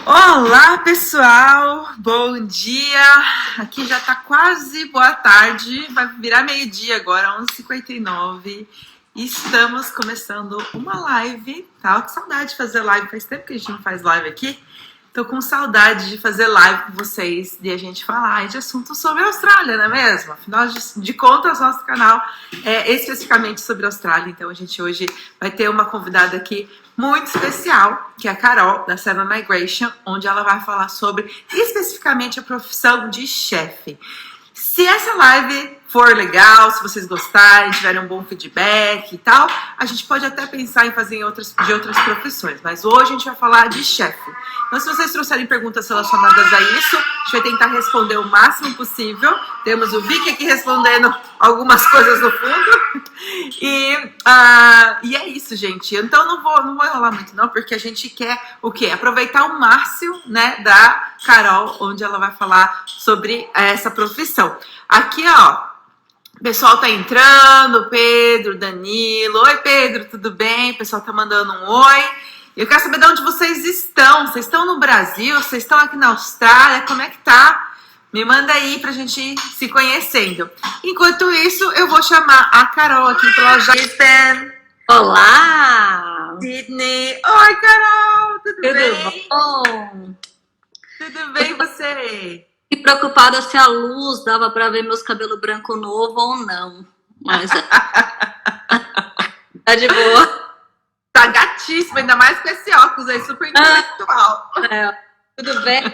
Olá, pessoal! Bom dia! Aqui já tá quase boa tarde, vai virar meio-dia agora, 11h59. Estamos começando uma live, tá? Que saudade de fazer live, faz tempo que a gente não faz live aqui. Tô com saudade de fazer live com vocês, de a gente falar de assuntos sobre a Austrália, não é mesmo? Afinal de contas, nosso canal é especificamente sobre a Austrália, então a gente hoje vai ter uma convidada aqui muito especial, que é a Carol, da Seven Migration, onde ela vai falar sobre especificamente a profissão de chefe. Se essa live for legal, se vocês gostarem, tiverem um bom feedback e tal, a gente pode até pensar em fazer de outras profissões, mas hoje a gente vai falar de chefe. Então, se vocês trouxerem perguntas relacionadas a isso, a gente vai tentar responder o máximo possível. Temos o Vicky aqui respondendo algumas coisas no fundo. E é isso, gente. Então, não vou enrolar muito não, porque a gente quer o quê? Aproveitar o máximo, né, da Carol, onde ela vai falar sobre essa profissão. Aqui, ó, o pessoal tá entrando, Pedro, Danilo. Oi, Pedro, tudo bem? O pessoal tá mandando um oi. Eu quero saber de onde vocês estão. Vocês estão no Brasil? Vocês estão aqui na Austrália? Como é que tá? Me manda aí pra gente ir se conhecendo. Enquanto isso, eu vou chamar a Carol aqui pela Jason. Olá! Sydney. Oi, Carol! Tudo bem? Bom? Tudo bem, você? Fiquei preocupada se a luz dava pra ver meus cabelos branco novo ou não. Mas tá de boa. Tá gatíssimo, ainda mais com esse óculos aí, super intelectual. Tudo bem?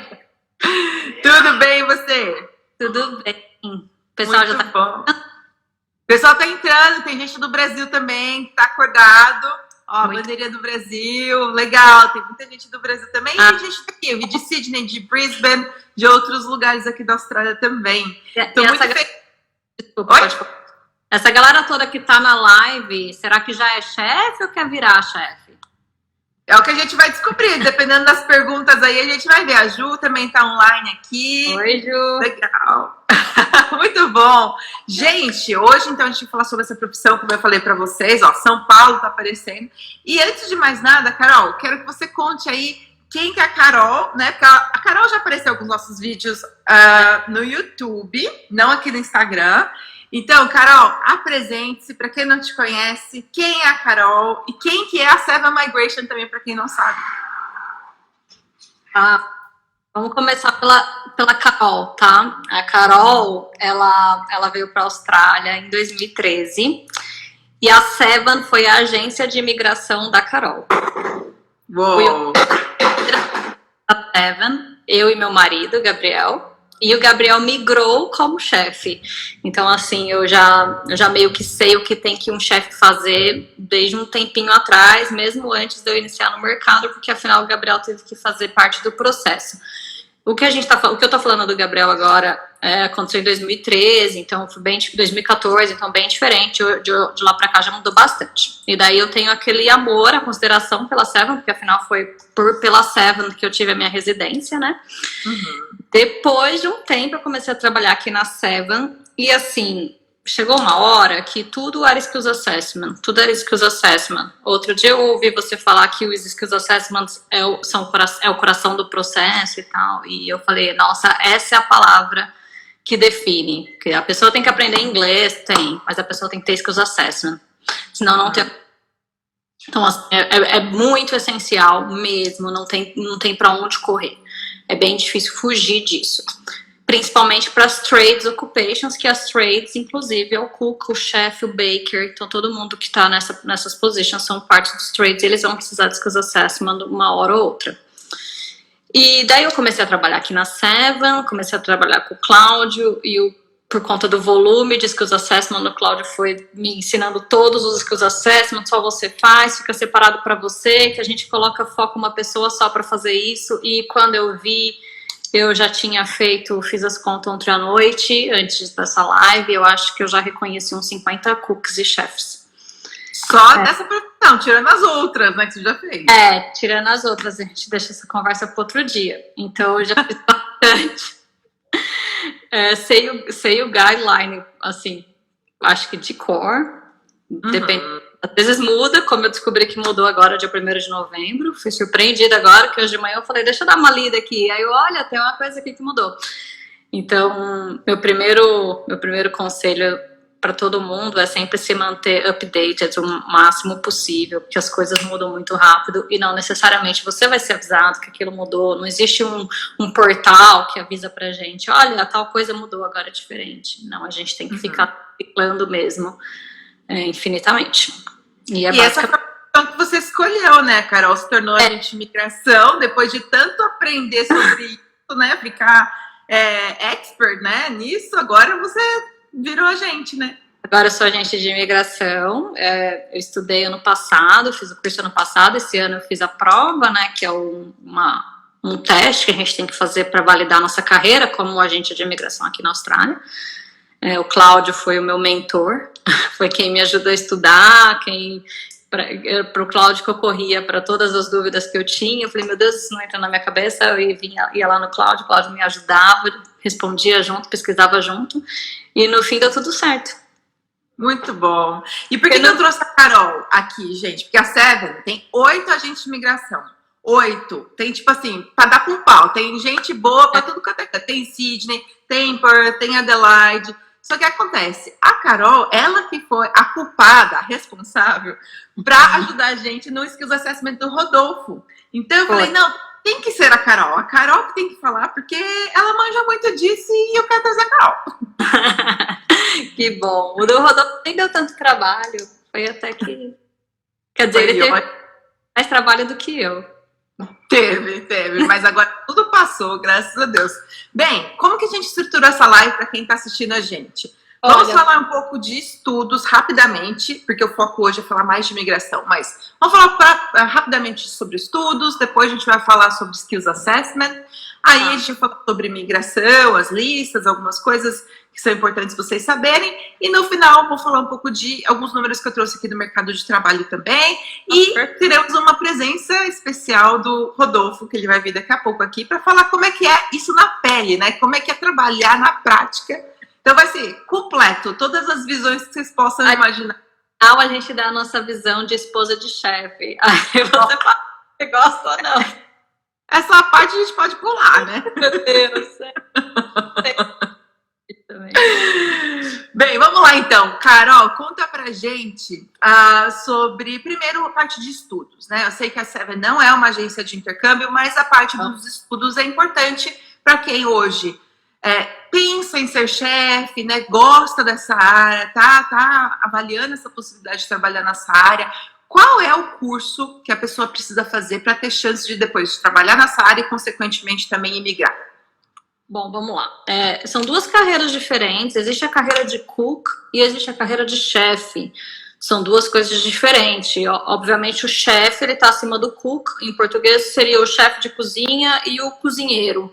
Tudo bem, e você? Tudo bem. O pessoal Muito já tá bom. O pessoal tá entrando, tem gente do Brasil também, que tá acordado. Ó, bandeirinha do Brasil, legal, tem muita gente do Brasil também. E tem gente daqui, eu vi de Sydney, de Brisbane, de outros lugares aqui da Austrália também. Tô muito feliz. Desculpa, pode falar. Essa galera toda que tá na live, será que já é chefe ou quer virar chefe? É o que a gente vai descobrir, dependendo das perguntas aí, a gente vai ver. A Ju também tá online aqui. Oi, Ju. Legal. Muito bom. Gente, hoje então a gente vai falar sobre essa profissão, como eu falei pra vocês, ó, São Paulo tá aparecendo. E antes de mais nada, Carol, quero que você conte aí quem que é a Carol, né? Porque a Carol já apareceu com os nossos vídeos no YouTube, não aqui no Instagram. Então, Carol, apresente-se para quem não te conhece, quem é a Carol e quem que é a Seven Migration também, para quem não sabe. Vamos começar pela Carol, tá? A Carol, ela veio para a Austrália em 2013 e a Seven foi a agência de imigração da Carol. Uou! A Seven, eu e meu marido, Gabriel. E o Gabriel migrou como chefe. Então, assim, eu já meio que sei o que tem que um chefe fazer desde um tempinho atrás, mesmo antes de eu iniciar no mercado, porque afinal o Gabriel teve que fazer parte do processo. O que eu tô falando do Gabriel agora aconteceu em 2013, então foi bem 2014, então bem diferente. De lá pra cá já mudou bastante. E daí eu tenho aquele amor, a consideração pela Seven, porque afinal foi pela Seven que eu tive a minha residência, né? Uhum. Depois de um tempo eu comecei a trabalhar aqui na Seven e assim, chegou uma hora que tudo era Skills Assessment, tudo era Skills Assessment. Outro dia eu ouvi você falar que os Skills Assessments é o coração do processo e tal, e eu falei, nossa, essa é a palavra que define, que a pessoa tem que aprender inglês, mas a pessoa tem que ter Skills Assessment, senão não tem. Então assim, é muito essencial mesmo, não tem pra onde correr, é bem difícil fugir disso. Principalmente para as trades occupations, que as trades, inclusive, é o cook, o chefe, o baker, então todo mundo que está nessas positions são parte dos trades, eles vão precisar de skills assessment uma hora ou outra. E daí eu comecei a trabalhar aqui na Seven, comecei a trabalhar com o Cláudio, e por conta do volume de skills assessment, o Cláudio foi me ensinando todos os skills assessment, só você faz, fica separado para você, que a gente coloca foco uma pessoa só para fazer isso, e quando eu vi, eu já tinha fiz as contas ontem à noite, antes dessa live, eu acho que eu já reconheci uns 50 cooks e chefs. Só dessa profissão, tirando as outras, né, que você já fez. Tirando as outras, a gente deixa essa conversa para outro dia. Então, eu já fiz bastante. Sei o guideline, assim, acho que de cor, depende Às vezes muda, como eu descobri que mudou agora, dia 1º de novembro. Fui surpreendida agora, que hoje de manhã eu falei, deixa eu dar uma lida aqui. Aí eu, olha, tem uma coisa aqui que mudou. Então, meu primeiro conselho para todo mundo é sempre se manter updated o máximo possível, porque as coisas mudam muito rápido e não necessariamente você vai ser avisado que aquilo mudou. Não existe um portal que avisa pra gente, olha, tal coisa mudou, agora é diferente. Não, a gente tem que ficar ciclando mesmo infinitamente. E essa foi a profissão que você escolheu, né, Carol? Se tornou agente de imigração, depois de tanto aprender sobre isso, né, ficar expert, né, nisso, agora você virou agente, né? Agora eu sou agente de imigração, eu estudei ano passado, fiz o curso ano passado, esse ano eu fiz a prova, né, que é um teste que a gente tem que fazer para validar a nossa carreira como agente de imigração aqui na Austrália. O Cláudio foi o meu mentor, foi quem me ajudou a estudar, para o Cláudio que eu corria para todas as dúvidas que eu tinha. Eu falei, meu Deus, isso não entra na minha cabeça. Eu ia lá no Cláudio, o Cláudio me ajudava, respondia junto, pesquisava junto, e no fim deu tudo certo. Muito bom. E por que eu trouxe a Carol aqui, gente? Porque a Seven tem 8 agentes de imigração. 8. Tem, tipo assim, pra dar com pau. Tem gente boa pra tudo que é. Tem Sydney, tem Perth, tem Adelaide. Só que acontece, a Carol, ela que foi a culpada, a responsável, para ajudar a gente no Skills Assessment do Rodolfo. Então eu falei, não, tem que ser a Carol que tem que falar, porque ela manja muito disso e eu quero trazer a Carol. Que bom, o do Rodolfo nem deu tanto trabalho, foi até que... Quer dizer, ele teve mais trabalho do que eu. Teve, mas agora tudo passou, graças a Deus. Bem, como que a gente estruturou essa live para quem está assistindo a gente? Vamos falar um pouco de estudos rapidamente, porque o foco hoje é falar mais de imigração, mas vamos falar rapidamente sobre estudos, depois a gente vai falar sobre Skills Assessment, aí a gente vai falar sobre imigração, as listas, algumas coisas que são importantes vocês saberem, e no final vou falar um pouco de alguns números que eu trouxe aqui do mercado de trabalho também, e teremos uma presença especial do Rodolfo, que ele vai vir daqui a pouco aqui, para falar como é que é isso na pele, né? Como é que é trabalhar na prática. Então vai ser completo, todas as visões que vocês possam imaginar. A gente dá a nossa visão de esposa de chefe. Aí você fala se gosta ou não. Essa parte a gente pode pular, né? Meu Deus. Bem, vamos lá então. Carol, conta pra gente sobre, primeiro, a parte de estudos, né? Eu sei que a Seven não é uma agência de intercâmbio, mas a parte dos estudos é importante para quem hoje pensa em ser chefe, né? Gosta dessa área, tá avaliando essa possibilidade de trabalhar nessa área. Qual é o curso que a pessoa precisa fazer para ter chance de depois de trabalhar nessa área e, consequentemente, também imigrar? Bom, vamos lá. São duas carreiras diferentes. Existe a carreira de cook e existe a carreira de chefe. São duas coisas diferentes. Obviamente, o chefe ele está acima do cook. Em português, seria o chefe de cozinha e o cozinheiro.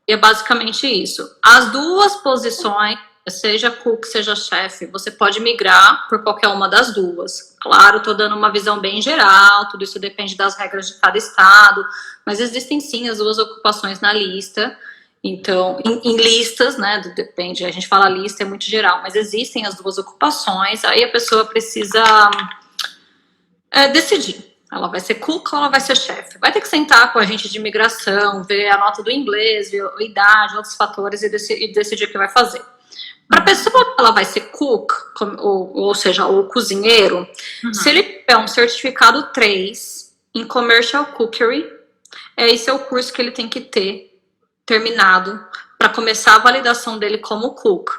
E é basicamente isso. As duas posições, seja cook, seja chefe, você pode migrar por qualquer uma das duas. Claro, estou dando uma visão bem geral, tudo isso depende das regras de cada estado, mas existem sim as duas ocupações na lista. Então, em listas, né, depende, a gente fala lista, é muito geral, mas existem as duas ocupações, aí a pessoa precisa decidir. Ela vai ser cook ou ela vai ser chefe? Vai ter que sentar com a gente de imigração, ver a nota do inglês, ver a idade, outros fatores e decidir o que vai fazer. Para a pessoa que ela vai ser cook, ou seja, o cozinheiro, se ele tiver um certificado 3 em Commercial Cookery, esse é o curso que ele tem que ter terminado para começar a validação dele como cook.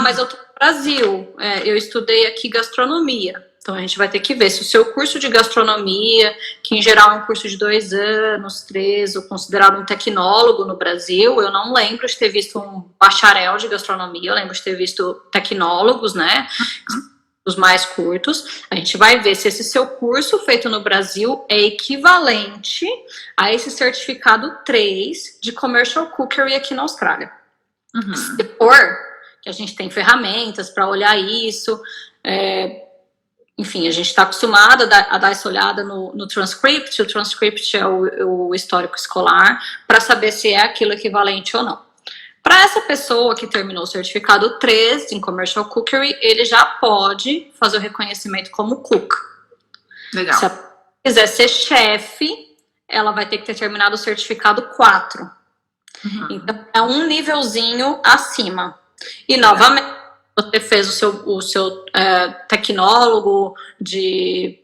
Mas eu estou no Brasil, eu estudei aqui gastronomia. Então, a gente vai ter que ver se o seu curso de gastronomia, que em geral é um curso de 2 anos, 3, ou considerado um tecnólogo no Brasil, eu não lembro de ter visto um bacharel de gastronomia, eu lembro de ter visto tecnólogos, né, os mais curtos. A gente vai ver se esse seu curso feito no Brasil é equivalente a esse certificado 3 de Commercial Cookery aqui na Austrália. Se for, que a gente tem ferramentas para olhar isso, enfim, a gente está acostumado a dar essa olhada no transcript. O transcript é o histórico escolar, para saber se é aquilo equivalente ou não. Para essa pessoa que terminou o certificado 3 em Commercial Cookery, ele já pode fazer o reconhecimento como cook. Legal. Se ela quiser ser chefe, ela vai ter que ter terminado o certificado 4. Então, é um nívelzinho acima. E, novamente, você fez o seu tecnólogo de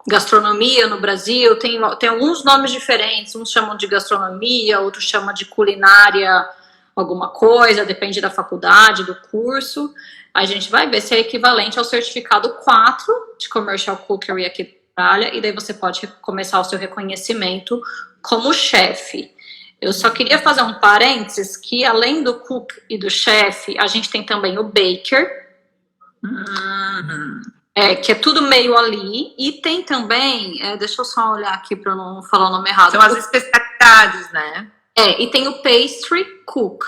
gastronomia no Brasil, tem alguns nomes diferentes, uns chamam de gastronomia, outros chamam de culinária, alguma coisa, depende da faculdade, do curso. A gente vai ver se é equivalente ao certificado 4 de Commercial Cookery aqui na Itália, e daí você pode começar o seu reconhecimento como chefe. Eu só queria fazer um parênteses que, além do cook e do chefe, a gente tem também o baker, que é tudo meio ali, e tem também, deixa eu só olhar aqui para eu não falar o nome errado. São as especialidades, né? E tem o pastry cook.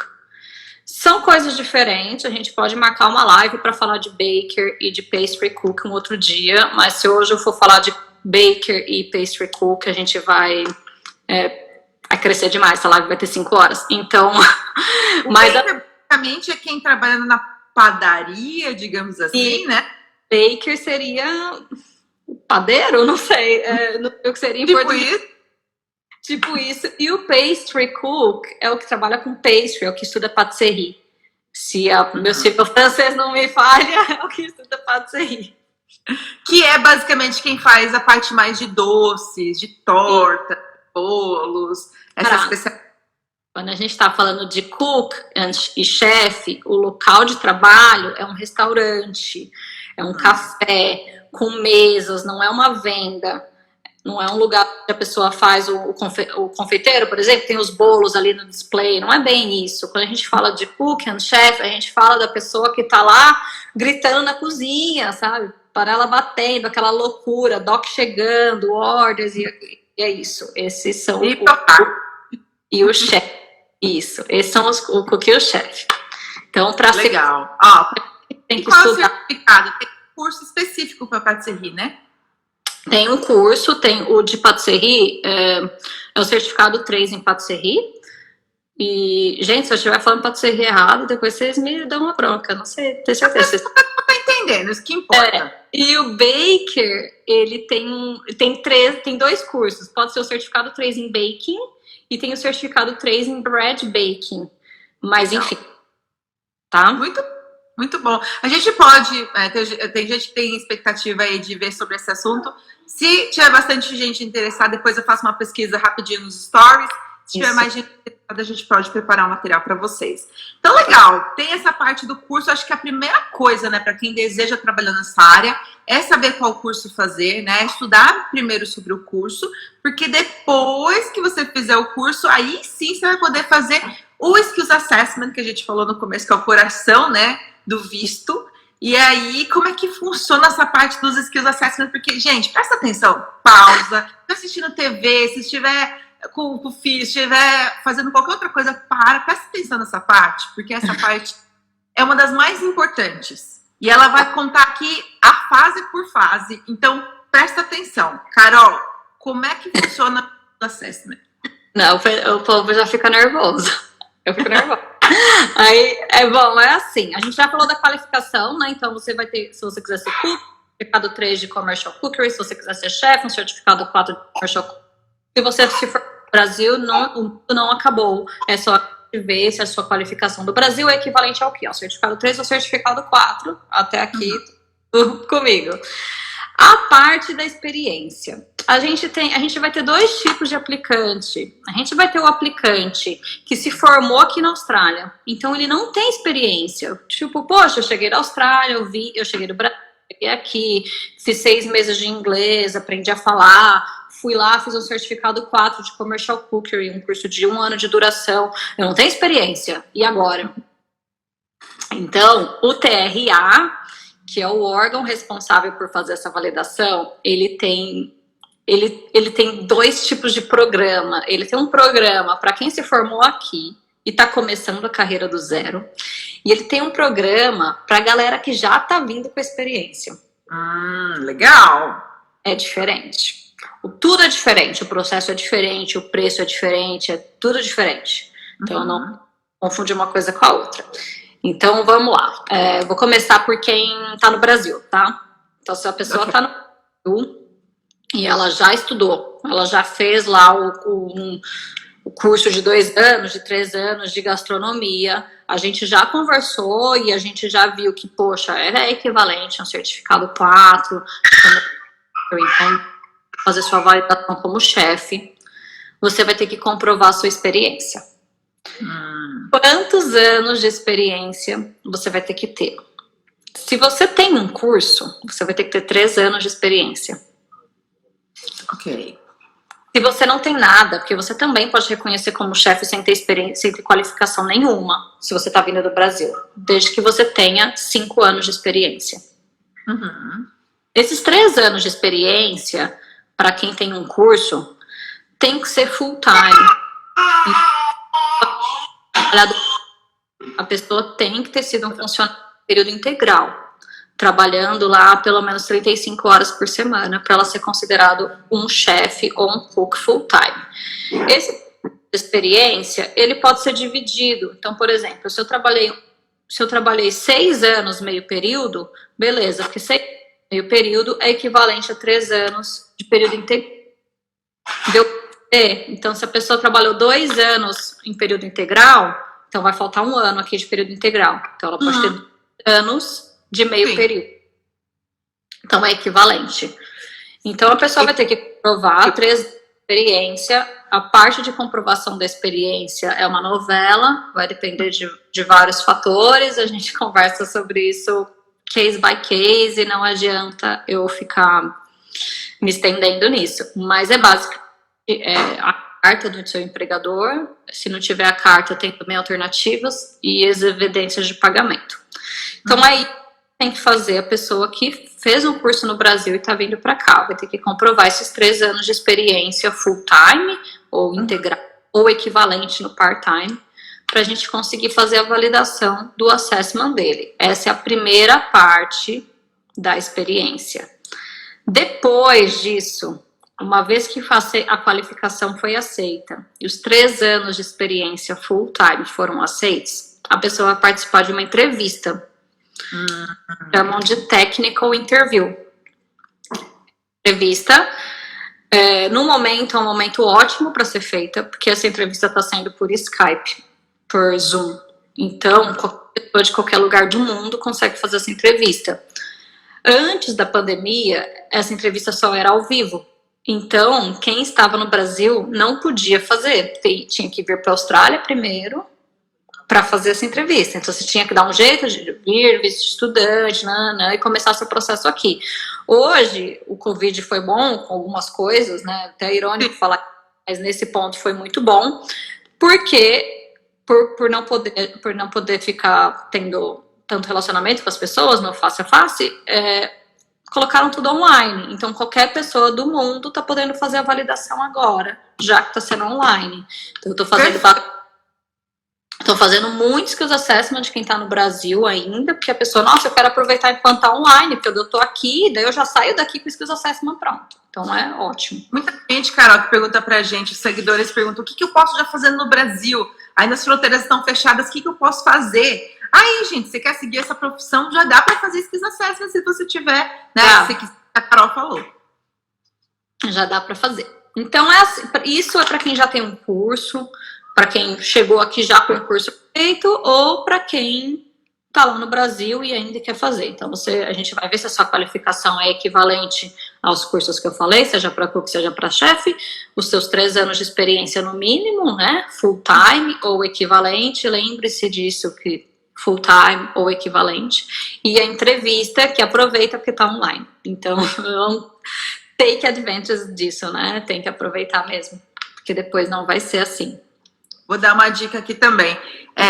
São coisas diferentes, a gente pode marcar uma live para falar de baker e de pastry cook um outro dia, mas se hoje eu for falar de baker e pastry cook, a gente vai crescer demais, essa live vai ter 5 horas. Então, mas basicamente é quem trabalha na padaria, digamos assim, né? Baker seria padeiro, não sei, não sei o que seria em português. Tipo isso. E o pastry cook é o que trabalha com pastry, é o que estuda patisserie. Se meu filho francês não me falha, é o que estuda patisserie. Que é basicamente quem faz a parte mais de doces, de torta, bolos, essa especialidade. Quando a gente está falando de cook e chefe, o local de trabalho é um restaurante, é um café com mesas, não é uma venda. Não é um lugar que a pessoa faz o confeiteiro, por exemplo, tem os bolos ali no display. Não é bem isso. Quando a gente fala de cook and chef, a gente fala da pessoa que tá lá gritando na cozinha, sabe? Panela batendo, aquela loucura, doc chegando, orders, e é isso. Esses são e o chef. Isso. Esses são o cook e o chef. Então, para ser... Legal. Tem que qual estudar. É o certificado? Tem um curso específico para patisserie, né? Tem um curso, tem o de patisserie, é o certificado 3 em patisserie. E, gente, se eu estiver falando patisserie errado, depois vocês me dão uma bronca, não sei, tenho certeza. Você tá entendendo, isso que importa. E o baker, ele tem 2 cursos, pode ser o certificado 3 em baking e tem o certificado 3 em bread baking. Mas, enfim, tá? Muito bom. A gente pode, tem gente que tem expectativa aí de ver sobre esse assunto. Se tiver bastante gente interessada, depois eu faço uma pesquisa rapidinho nos stories. Se tiver mais gente interessada, a gente pode preparar um material para vocês. Então, legal. Tem essa parte do curso. Acho que a primeira coisa, né, para quem deseja trabalhar nessa área, é saber qual curso fazer, né? Estudar primeiro sobre o curso, porque depois que você fizer o curso, aí sim você vai poder fazer o Skills Assessment, que a gente falou no começo, que é o coração, né, do visto. E aí, como é que funciona essa parte dos Skills Assessment? Porque, gente, presta atenção, pausa, tá assistindo TV, se estiver com o filho, se estiver fazendo qualquer outra coisa, presta atenção nessa parte, porque essa parte é uma das mais importantes. E ela vai contar aqui a fase por fase, então presta atenção. Carol, como é que funciona o Assessment? Não, o povo já fica nervoso. Eu fico nervosa. Aí, bom, é assim, a gente já falou da qualificação, né? Então você vai ter, se você quiser ser cook, certificado 3 de Commercial Cookery, se você quiser ser chefe, um certificado 4 de Commercial Cookery. Se você se for no Brasil, não acabou. É só ver se a sua qualificação do Brasil é equivalente ao quê? Ao certificado 3 ou certificado 4. Até aqui, tudo comigo. A parte da experiência. A gente vai ter 2 tipos de aplicante. A gente vai ter o aplicante que se formou aqui na Austrália. Então, ele não tem experiência. Tipo, poxa, eu cheguei da Austrália, eu cheguei do Brasil, cheguei aqui, fiz 6 meses de inglês, aprendi a falar, fui lá, fiz um certificado 4 de Commercial Cookery, um curso de 1 ano de duração. Eu não tenho experiência. E agora? Então, o TRA, que é o órgão responsável por fazer essa validação, ele tem 2 tipos de programa. Ele tem um programa para quem se formou aqui e está começando a carreira do zero. E ele tem um programa para a galera que já está vindo com a experiência. Legal! É diferente. Tudo é diferente. O processo é diferente, o preço é diferente, é tudo diferente. Então, confundir uma coisa com a outra. Então, vamos lá. Vou começar por quem está no Brasil, tá? Então, se a pessoa está no Brasil e ela já estudou, ela já fez lá o curso de 2 anos, de 3 anos de gastronomia, a gente já conversou e a gente já viu que, poxa, é equivalente a um certificado 4, então, fazer sua validação como chefe, você vai ter que comprovar a sua experiência. Quantos anos de experiência você vai ter que ter? Se você tem um curso, você vai ter que ter 3 anos de experiência. Ok. Se você não tem nada, porque você também pode reconhecer como chefe sem ter experiência, sem ter qualificação nenhuma, se você está vindo do Brasil, desde que você tenha 5 anos de experiência. Esses 3 anos de experiência, para quem tem um curso, tem que ser full time. A pessoa tem que ter sido um funcionário de período integral, trabalhando lá pelo menos 35 horas por semana, para ela ser considerado um chefe ou um cook full time. Esse experiência, ele pode ser dividido. Então, por exemplo, se eu trabalhei 6 anos meio período, beleza, porque 6 anos meio período é equivalente a 3 anos de período integral. Então, se a pessoa trabalhou 2 anos em período integral, então vai faltar 1 ano aqui de período integral. Então, ela pode ter 2 anos de meio período. Então, é equivalente. Então, a pessoa vai ter que comprovar 3 anos de experiência. A parte de comprovação da experiência é uma novela, vai depender de vários fatores. A gente conversa sobre isso case by case, não adianta eu ficar me estendendo nisso. Mas é básico. A carta do seu empregador, se não tiver a carta, tem também alternativas e as evidências de pagamento. Então, aí tem que fazer a pessoa que fez um curso no Brasil e está vindo para cá, vai ter que comprovar esses 3 anos de experiência full time, ou integral, ou equivalente no part-time, para a gente conseguir fazer a validação do assessment dele. Essa é a primeira parte da experiência. Depois disso, uma vez que a qualificação foi aceita e os 3 anos de experiência full time foram aceitos, a pessoa vai participar de uma entrevista. Chamam de technical interview. Entrevista, no momento, é um momento ótimo para ser feita, porque essa entrevista está sendo por Skype, por Zoom. Então, qualquer pessoa de qualquer lugar do mundo consegue fazer essa entrevista. Antes da pandemia, essa entrevista só era ao vivo. Então, quem estava no Brasil não podia fazer. Tinha que vir para a Austrália primeiro para fazer essa entrevista. Então, você tinha que dar um jeito de vir, visto de estudante, e começar seu processo aqui. Hoje, o Covid foi bom com algumas coisas, né? Até é irônico falar, mas nesse ponto foi muito bom, porque por não poder ficar tendo tanto relacionamento com as pessoas no face a face, colocaram tudo online. Então, qualquer pessoa do mundo está podendo fazer a validação agora, já que está sendo online. Então, eu estou fazendo muitos skills assessment de quem está no Brasil ainda, porque a pessoa, nossa, eu quero aproveitar enquanto está online, porque eu estou aqui, daí eu já saio daqui com o skills assessment pronto. Então, é ótimo. Muita gente, Carol, que pergunta pra gente, os seguidores perguntam, o que eu posso já fazer no Brasil? Ainda as fronteiras estão fechadas, o que eu posso fazer? Aí, gente, você quer seguir essa profissão, já dá para fazer skills assessment se você tiver, né? Se a Carol falou. Já dá para fazer. Então, isso é para quem já tem um curso, para quem chegou aqui já com o curso feito, ou para quem está lá no Brasil e ainda quer fazer. Então, a gente vai ver se a sua qualificação é equivalente aos cursos que eu falei, seja para cook, seja para chefe, os seus 3 anos de experiência no mínimo, né? Full time ou equivalente, lembre-se disso, que full time ou equivalente, e a entrevista que aproveita porque está online. Então, take advantage disso, né? Tem que aproveitar mesmo, porque depois não vai ser assim. Vou dar uma dica aqui também.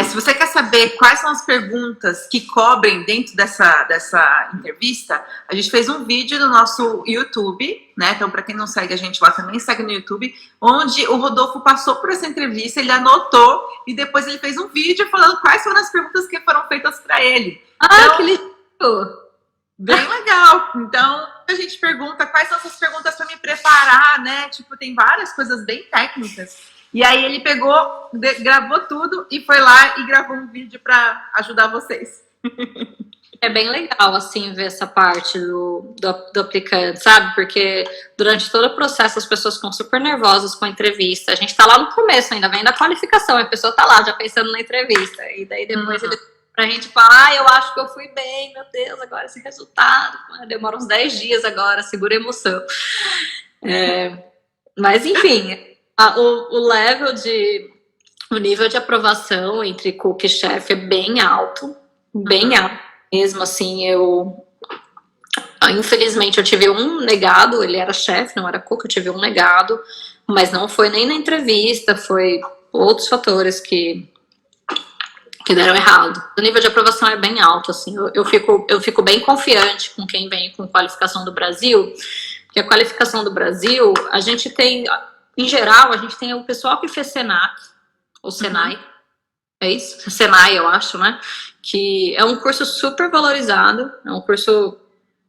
Se você quer saber quais são as perguntas que cobrem dentro dessa entrevista, a gente fez um vídeo no nosso YouTube, né? Então, para quem não segue a gente lá, também segue no YouTube, onde o Rodolfo passou por essa entrevista, ele anotou e depois ele fez um vídeo falando quais foram as perguntas que foram feitas para ele. Então, que lindo! Bem legal. Então, a gente pergunta quais são essas perguntas para me preparar, né? Tipo, tem várias coisas bem técnicas E aí ele pegou, gravou tudo e foi lá e gravou um vídeo para ajudar vocês. É bem legal, assim, ver essa parte do aplicante, sabe? Porque durante todo o processo as pessoas ficam super nervosas com a entrevista. A gente tá lá no começo ainda, vem da qualificação, a pessoa tá lá já pensando na entrevista. E daí depois ele pra gente falar, eu acho que eu fui bem, meu Deus, agora esse resultado. Demora uns 10 dias agora, segura a emoção. Mas enfim, o nível de aprovação entre cook e chefe é bem alto mesmo, assim. Infelizmente eu tive um negado, ele era chefe, não era cook, eu tive um negado, mas não foi nem na entrevista, foi outros fatores que deram errado. O nível de aprovação é bem alto, assim. Eu fico bem confiante com quem vem com qualificação do Brasil, porque a qualificação do Brasil, a gente tem, em geral, a gente tem o pessoal que fez Senac, ou Senai, é isso? Senai, eu acho, né? Que é um curso super valorizado, é um curso,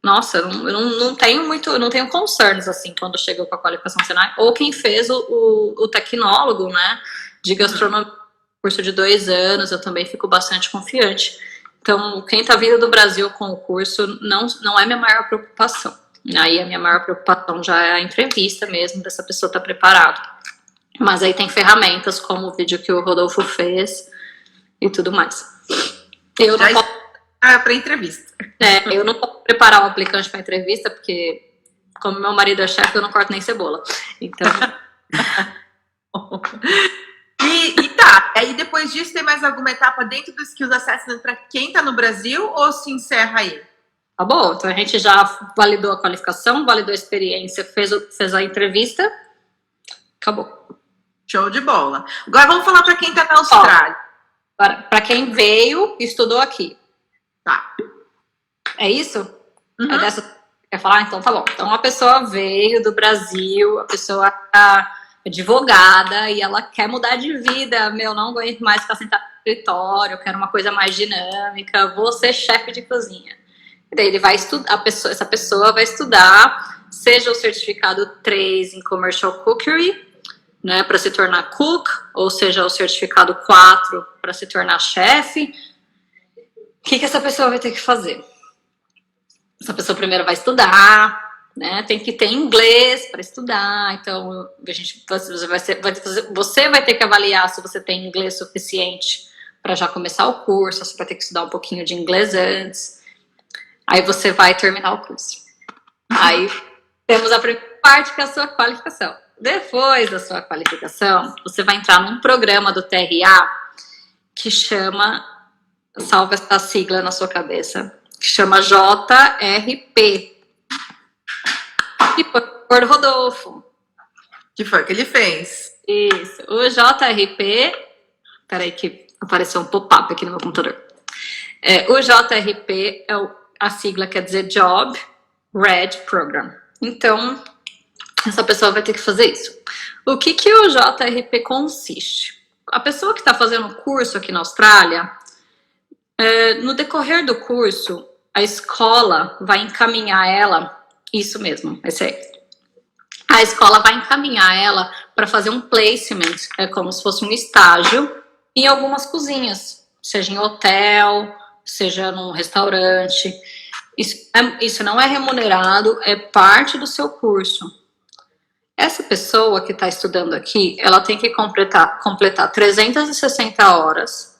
nossa, eu não tenho concerns, assim, quando chega com a qualificação Senai, ou quem fez o tecnólogo, né, de gastronomia, curso de 2 anos, eu também fico bastante confiante. Então, quem tá vindo do Brasil com o curso não é minha maior preocupação. Aí a minha maior preocupação já é a entrevista mesmo, dessa pessoa estar preparada. Mas aí tem ferramentas como o vídeo que o Rodolfo fez e tudo mais. Eu não posso... para entrevista. Eu não posso preparar o aplicante para entrevista, porque como meu marido é chefe, eu não corto nem cebola. Então... E tá, aí depois disso tem mais alguma etapa dentro do Skills Assessment para quem tá no Brasil ou se encerra aí? Tá bom, então a gente já validou a qualificação, validou a experiência, fez a entrevista, acabou. Show de bola. Agora vamos falar para quem tá na Austrália. Para quem veio e estudou aqui. Tá. É isso? Uhum. É dessa... Quer falar? Então tá bom. Então a pessoa veio do Brasil, a pessoa tá advogada e ela quer mudar de vida. Não aguento mais ficar sentada no escritório, eu quero uma coisa mais dinâmica, vou ser chefe de cozinha. E daí ele vai estudar, essa pessoa vai estudar, seja o certificado 3 em Commercial Cookery, né, para se tornar cook, ou seja, o certificado 4 para se tornar chefe. O que essa pessoa vai ter que fazer? Essa pessoa primeiro vai estudar, né, tem que ter inglês para estudar, então você vai ter que avaliar se você tem inglês suficiente para já começar o curso, você vai ter que estudar um pouquinho de inglês antes, aí você vai terminar o curso. Aí temos a primeira parte, que é a sua qualificação. Depois da sua qualificação, você vai entrar num programa do TRA que chama, salva essa sigla na sua cabeça, que chama JRP. E foi por Rodolfo. Que foi que ele fez? Isso. O JRP... Peraí que apareceu um pop-up aqui no meu computador. O JRP, a sigla quer dizer Job Ready Program. Então, essa pessoa vai ter que fazer isso. O que o JRP consiste? A pessoa que está fazendo o curso aqui na Austrália, no decorrer do curso, a escola vai encaminhar ela... Isso mesmo, esse aí. A escola vai encaminhar ela para fazer um placement, como se fosse um estágio, em algumas cozinhas, seja em hotel, seja num restaurante. Isso não é remunerado, é parte do seu curso. Essa pessoa que está estudando aqui, ela tem que completar 360 horas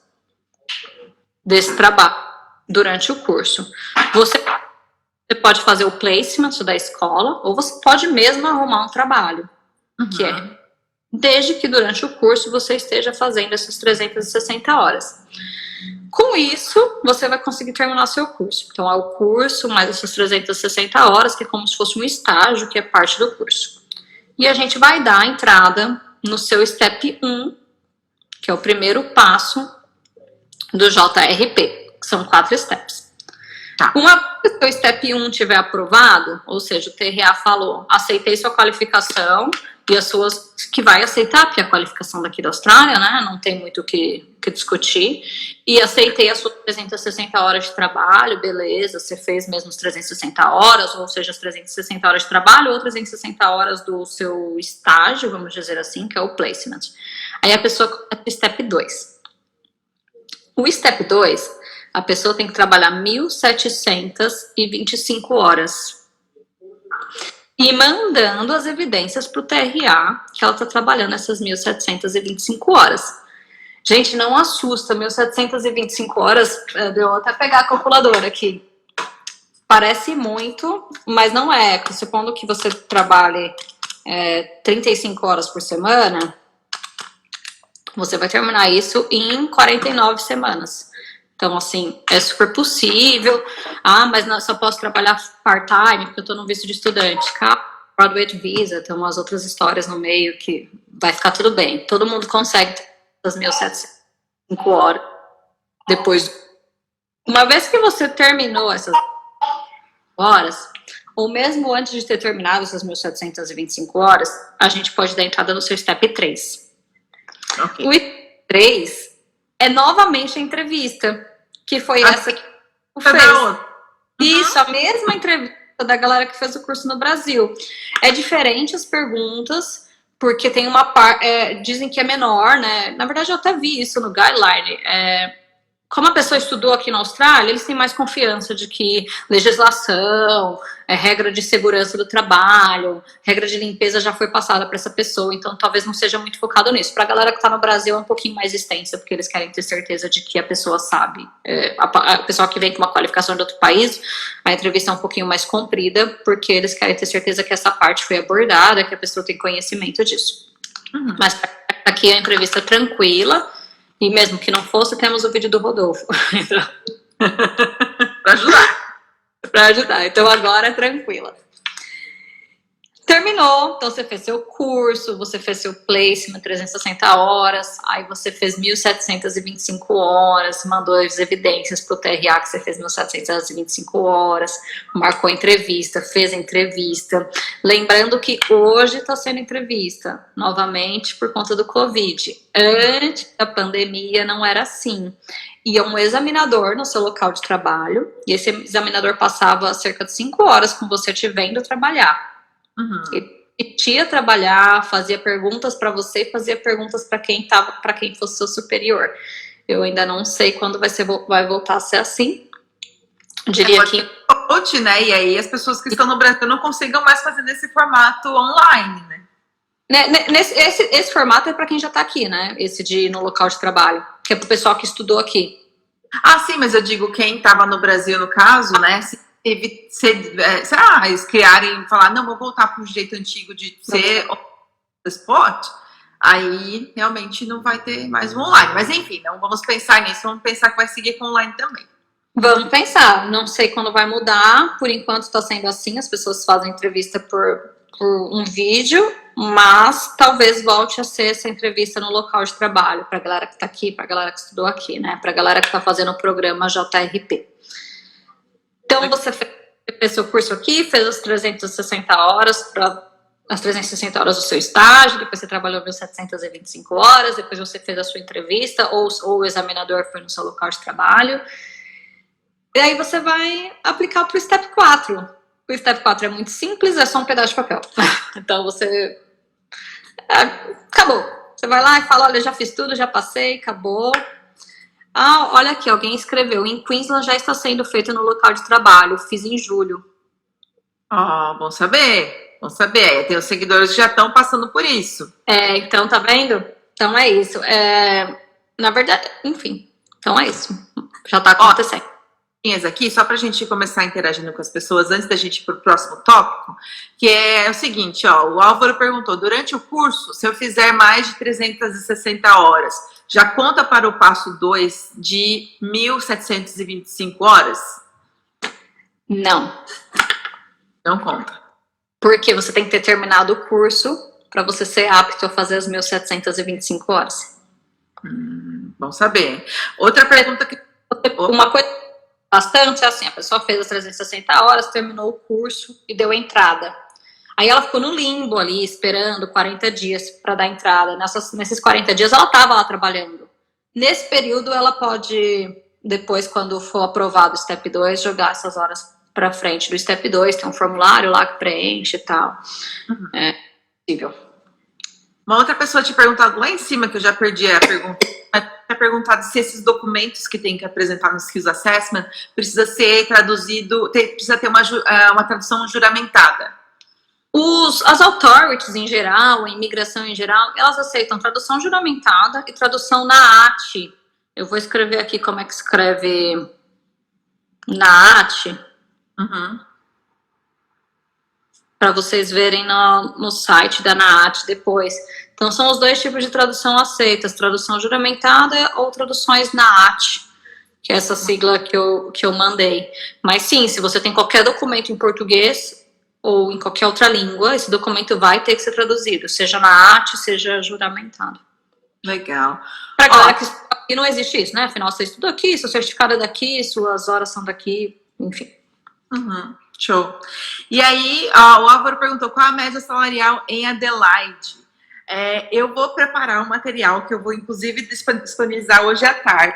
desse trabalho durante o curso. Você pode fazer o placement da escola, ou você pode mesmo arrumar um trabalho, que desde que durante o curso você esteja fazendo essas 360 horas. Com isso, você vai conseguir terminar seu curso. Então, é o curso mais essas 360 horas, que é como se fosse um estágio, que é parte do curso. E a gente vai dar a entrada no seu Step 1, que é o primeiro passo do JRP, que são 4 steps. Tá. Uma vez que o Step 1 tiver aprovado, ou seja, o TRA falou, aceitei sua qualificação, e as suas, que vai aceitar, porque a qualificação daqui da Austrália, né, não tem muito o que discutir, e aceitei as suas 360 horas de trabalho, beleza, você fez mesmo as 360 horas, ou seja, as 360 horas de trabalho, ou 360 horas do seu estágio, vamos dizer assim, que é o placement. Aí a pessoa começa o Step 2. O Step 2, a pessoa tem que trabalhar 1.725 horas. E mandando as evidências para o TRA que ela está trabalhando essas 1.725 horas. Gente, não assusta, 1.725 horas, eu vou até pegar a calculadora aqui. Parece muito, mas não é. Supondo que você trabalhe 35 horas por semana, você vai terminar isso em 49 semanas. Então, assim, é super possível. Ah, mas não, só posso trabalhar part-time porque eu tô no visto de estudante. Graduate Visa, tem umas outras histórias no meio que vai ficar tudo bem. Todo mundo consegue ter as 1.705 horas depois. Uma vez que você terminou essas horas, ou mesmo antes de ter terminado essas 1.725 horas, a gente pode dar entrada no seu Step 3. Okay. O Step 3 é novamente a entrevista, que foi essa que fez. Isso, a mesma entrevista da galera que fez o curso no Brasil. É diferente as perguntas, porque tem uma parte, dizem que é menor, né? Na verdade, eu até vi isso no guideline. Como a pessoa estudou aqui na Austrália, eles têm mais confiança de que legislação, regra de segurança do trabalho, regra de limpeza já foi passada para essa pessoa, então talvez não seja muito focado nisso. Para a galera que está no Brasil é um pouquinho mais extensa, porque eles querem ter certeza de que a pessoa sabe. A pessoa que vem com uma qualificação de outro país, a entrevista é um pouquinho mais comprida, porque eles querem ter certeza que essa parte foi abordada, que a pessoa tem conhecimento disso. Mas aqui a entrevista é tranquila. E mesmo que não fosse, temos o vídeo do Rodolfo. Para ajudar. Para ajudar. Então agora é tranquila. Terminou, então você fez seu curso, você fez seu placement 360 horas, aí você fez 1.725 horas, mandou as evidências para o TRA que você fez 1.725 horas, marcou entrevista, fez a entrevista. Lembrando que hoje está sendo entrevista, novamente, por conta do Covid. Antes da pandemia não era assim. Ia um examinador no seu local de trabalho, e esse examinador passava cerca de 5 horas com você te vendo trabalhar. Ele ia trabalhar, fazia perguntas para você, fazia perguntas para quem fosse seu superior. Eu ainda não sei quando vai voltar a ser assim. Diria que coach, né? E aí as pessoas que estão no Brasil não consigam mais fazer nesse formato online, né? Esse formato é para quem já está aqui, né? Esse de ir no local de trabalho, que é para o pessoal que estudou aqui. Ah, sim, mas eu digo quem estava no Brasil, no caso, né? Eles criarem, falar, não, vou voltar para o jeito antigo de ser spot, aí realmente não vai ter mais um online. Mas enfim, não vamos pensar nisso, vamos pensar que vai seguir com online também. Vamos pensar, não sei quando vai mudar, por enquanto está sendo assim, as pessoas fazem entrevista por um vídeo, mas talvez volte a ser essa entrevista no local de trabalho, para a galera que está aqui, para a galera que estudou aqui, né, para a galera que está fazendo o programa JRP. Então, você fez seu curso aqui, fez as 360 horas as 360 horas do seu estágio, depois você trabalhou 1.725 horas, depois você fez a sua entrevista, ou o examinador foi no seu local de trabalho. E aí você vai aplicar para o Step 4. O Step 4 é muito simples, é só um pedaço de papel. Então, você... acabou. Você vai lá e fala, olha, já fiz tudo, já passei, acabou. Ah, olha aqui, alguém escreveu, em Queensland já está sendo feito no local de trabalho, fiz em julho. Bom saber, bom saber. Tem os seguidores que já estão passando por isso. Então, tá vendo? Então é isso. Na verdade, enfim, então é isso. Já tá acontecendo. Aqui, só para a gente começar interagindo com as pessoas, antes da gente ir para o próximo tópico, que é o seguinte, o Álvaro perguntou, durante o curso, se eu fizer mais de 360 horas, já conta para o passo 2 de 1.725 horas? Não. Não conta. Porque você tem que ter terminado o curso para você ser apto a fazer as 1.725 horas. Bom saber. Outra pergunta que... Uma coisa bastante, assim, a pessoa fez as 360 horas, terminou o curso e deu entrada. Aí ela ficou no limbo ali, esperando 40 dias para dar entrada. Nesses 40 dias ela estava lá trabalhando. Nesse período ela pode, depois, quando for aprovado o Step 2, jogar essas horas para frente do Step 2, tem um formulário lá que preenche e tal. Uhum. É possível. Uma outra pessoa tinha perguntado lá em cima, que eu já perdi a pergunta, tinha perguntado se esses documentos que tem que apresentar no Skills Assessment precisa ser traduzido, precisa ter uma tradução juramentada. As authorities em geral, a imigração em geral, elas aceitam tradução juramentada e tradução na AT. Eu vou escrever aqui como é que escreve na AT. Uhum. Para vocês verem no site da NAAT depois. Então, são os dois tipos de tradução aceitas, tradução juramentada ou traduções NAAT, que é essa sigla que eu mandei. Mas sim, se você tem qualquer documento em português ou em qualquer outra língua, esse documento vai ter que ser traduzido, seja NAAT, seja juramentado. Legal. Para galera que aqui não existe isso, né? Afinal, você estudou aqui, seu certificado é daqui, suas horas são daqui, enfim. Uhum. Show. E aí, o Álvaro perguntou qual a média salarial em Adelaide. Eu vou preparar um material que eu vou, inclusive, disponibilizar hoje à tarde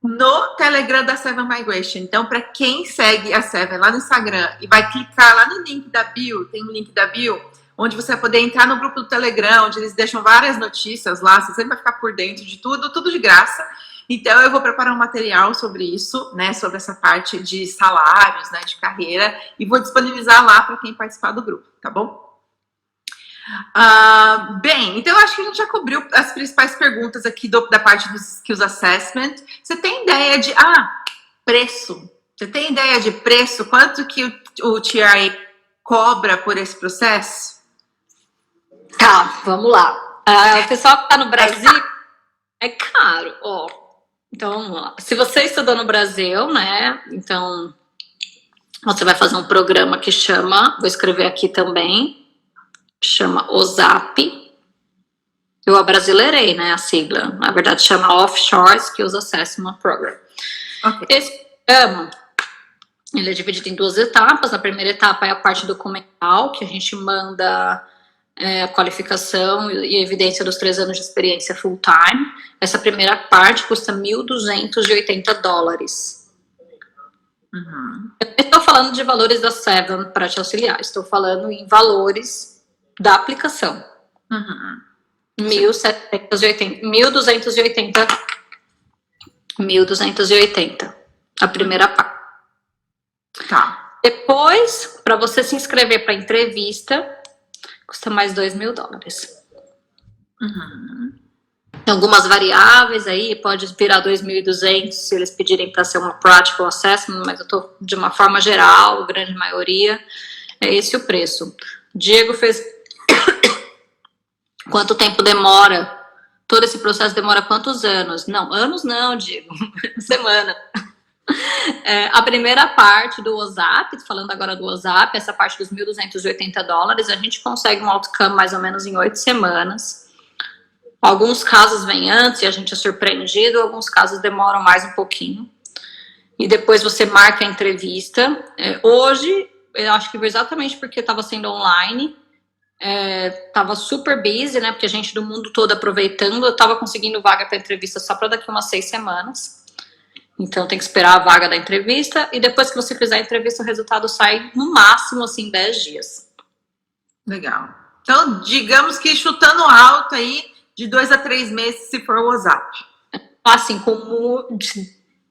no Telegram da Seven Migration. Então, para quem segue a Seven lá no Instagram e vai clicar lá no link da bio, tem um link da bio, onde você vai poder entrar no grupo do Telegram, onde eles deixam várias notícias lá, você sempre vai ficar por dentro de tudo de graça. Então, eu vou preparar um material sobre isso, né, sobre essa parte de salários, né, de carreira, e vou disponibilizar lá para quem participar do grupo, tá bom? Bem, então eu acho que a gente já cobriu as principais perguntas aqui da parte dos Skills Assessment. Você tem ideia de, preço? Você tem ideia de preço? Quanto que o TRA cobra por esse processo? Tá, vamos lá. O pessoal que está no Brasil é caro, ó. Então, vamos lá. Se você estudou no Brasil, né, então você vai fazer um programa que chama, vou escrever aqui também, chama OSAP. Eu abrasileirei, né, a sigla. Na verdade, chama Offshore Skills Assessment Program. Okay. Esse programa, ele é dividido em 2 etapas. A primeira etapa é a parte documental, que a gente manda qualificação e evidência dos 3 anos de experiência full time. Essa primeira parte custa $1.280. Uhum. Eu não estou falando de valores da Seven para te auxiliar, estou falando em valores da aplicação. Uhum. 1.280 a primeira parte. Tá. Depois, para você se inscrever para entrevista, custa mais $2.000. Uhum. Tem algumas variáveis aí, pode virar 2.200 se eles pedirem para ser uma practical assessment, mas eu estou de uma forma geral, a grande maioria, é esse o preço. Diego fez... Quanto tempo demora? Todo esse processo demora quantos anos? Não, anos não, Diego. Semana. A primeira parte do OSAP, falando agora do OSAP, essa parte dos $1.280, a gente consegue um outcome mais ou menos em 8 semanas. Alguns casos vêm antes e a gente é surpreendido, alguns casos demoram mais um pouquinho. E depois você marca a entrevista. Hoje, eu acho que exatamente porque estava sendo online, estava super busy, né? Porque a gente do mundo todo aproveitando, eu estava conseguindo vaga para entrevista só para daqui umas 6 semanas. Então tem que esperar a vaga da entrevista e depois que você fizer a entrevista, o resultado sai no máximo, assim, 10 dias. Legal. Então, digamos que chutando alto aí, de 2 a 3 meses, se for o WhatsApp. Assim,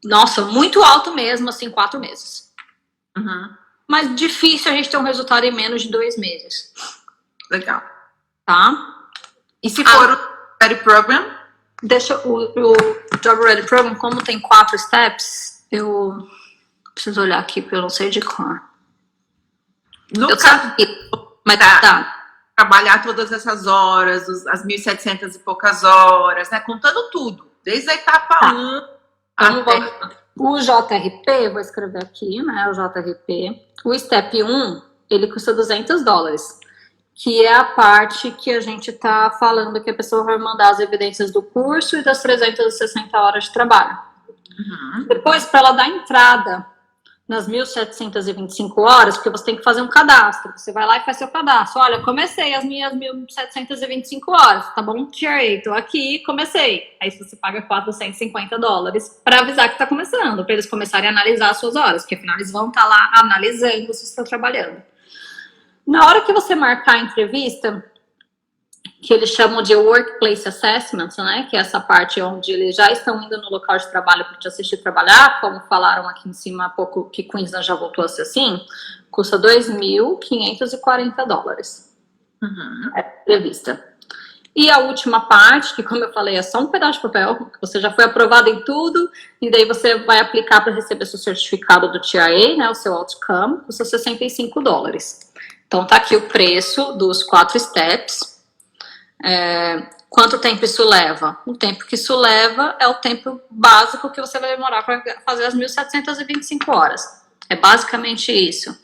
nossa, muito alto mesmo, assim, 4 meses. Uhum. Mas difícil a gente ter um resultado em menos de 2 meses. Legal. Tá? E se for o Study Program? Deixa o Job Ready Program, como tem 4 steps, eu preciso olhar aqui porque eu não sei de cor. No caso, mas tá. Trabalhar todas essas horas, as 1.700 e poucas horas, né? Contando tudo, desde a etapa 1 até... O JRP, vou escrever aqui, né? O JRP. O Step 1, ele custa $200. Que é a parte que a gente está falando que a pessoa vai mandar as evidências do curso e das 360 horas de trabalho. Uhum. Depois, para ela dar entrada nas 1.725 horas, porque você tem que fazer um cadastro. Você vai lá e faz seu cadastro. Olha, comecei as minhas 1.725 horas, tá bom? TRA, tô aqui, comecei. Aí você paga $450 para avisar que tá começando, para eles começarem a analisar as suas horas, porque afinal eles vão estar lá analisando se você está trabalhando. Na hora que você marcar a entrevista, que eles chamam de Workplace Assessment, né, que é essa parte onde eles já estão indo no local de trabalho para te assistir trabalhar, como falaram aqui em cima há pouco, que Queensland já voltou a ser assim, custa $2.540. É a entrevista. E a última parte, que como eu falei, é só um pedaço de papel, que você já foi aprovado em tudo, e daí você vai aplicar para receber seu certificado do TIA, né, o seu outcome, custa $65. Então tá aqui o preço dos 4 steps. Quanto tempo isso leva? O tempo que isso leva é o tempo básico que você vai demorar para fazer as 1.725 horas. É basicamente isso.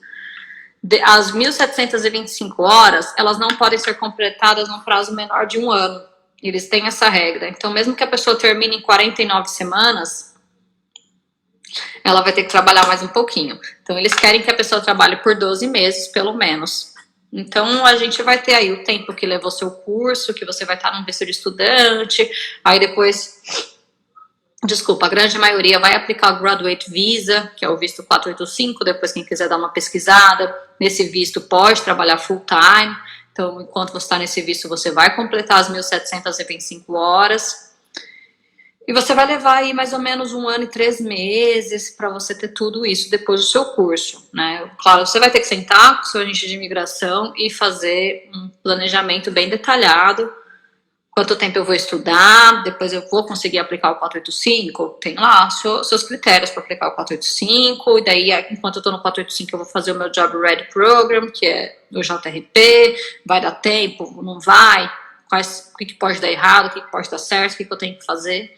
As 1.725 horas, elas não podem ser completadas num prazo menor de 1 ano. Eles têm essa regra. Então, mesmo que a pessoa termine em 49 semanas, ela vai ter que trabalhar mais um pouquinho. Então, eles querem que a pessoa trabalhe por 12 meses, pelo menos. Então, a gente vai ter aí o tempo que levou seu curso, que você vai estar num visto de estudante, aí depois, desculpa, a grande maioria vai aplicar o Graduate Visa, que é o visto 485, depois quem quiser dar uma pesquisada, nesse visto pode trabalhar full time, então enquanto você está nesse visto, você vai completar as 1.725 horas, e você vai levar aí mais ou menos 1 ano e 3 meses para você ter tudo isso depois do seu curso, né? Claro, você vai ter que sentar com o seu agente de imigração e fazer um planejamento bem detalhado. Quanto tempo eu vou estudar, depois eu vou conseguir aplicar o 485, tem lá seus critérios para aplicar o 485, e daí, enquanto eu estou no 485, eu vou fazer o meu Job Ready Program, que é o JRP, vai dar tempo, não vai, o que pode dar errado, o que pode dar certo, o que eu tenho que fazer.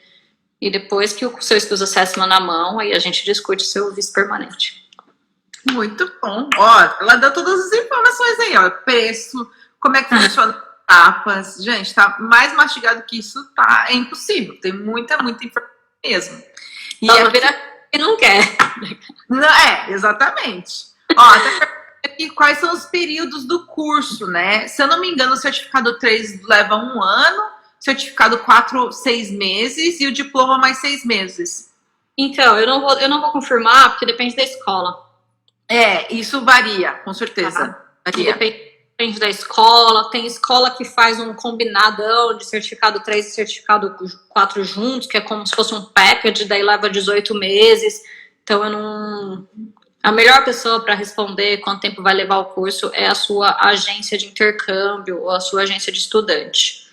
E depois que o seu Skills Assessment na mão, aí a gente discute seu visto permanente. Muito bom. Ó, ela deu todas as informações aí, ó. Preço, como é que funciona as etapas. Gente, tá mais mastigado que isso, tá? É impossível. Tem muita informação mesmo. E não vira que não quer. Não, exatamente. Ó, até aqui quais são os períodos do curso, né? Se eu não me engano, o certificado 3 leva 1 ano, certificado 4, 6 meses e o diploma mais 6 meses. Então, eu não vou confirmar, porque depende da escola. Isso varia, com certeza. Varia. Depende da escola. Tem escola que faz um combinadão de certificado 3 e certificado 4 juntos, que é como se fosse um package, daí leva 18 meses. Então, a melhor pessoa para responder quanto tempo vai levar o curso é a sua agência de intercâmbio ou a sua agência de estudante.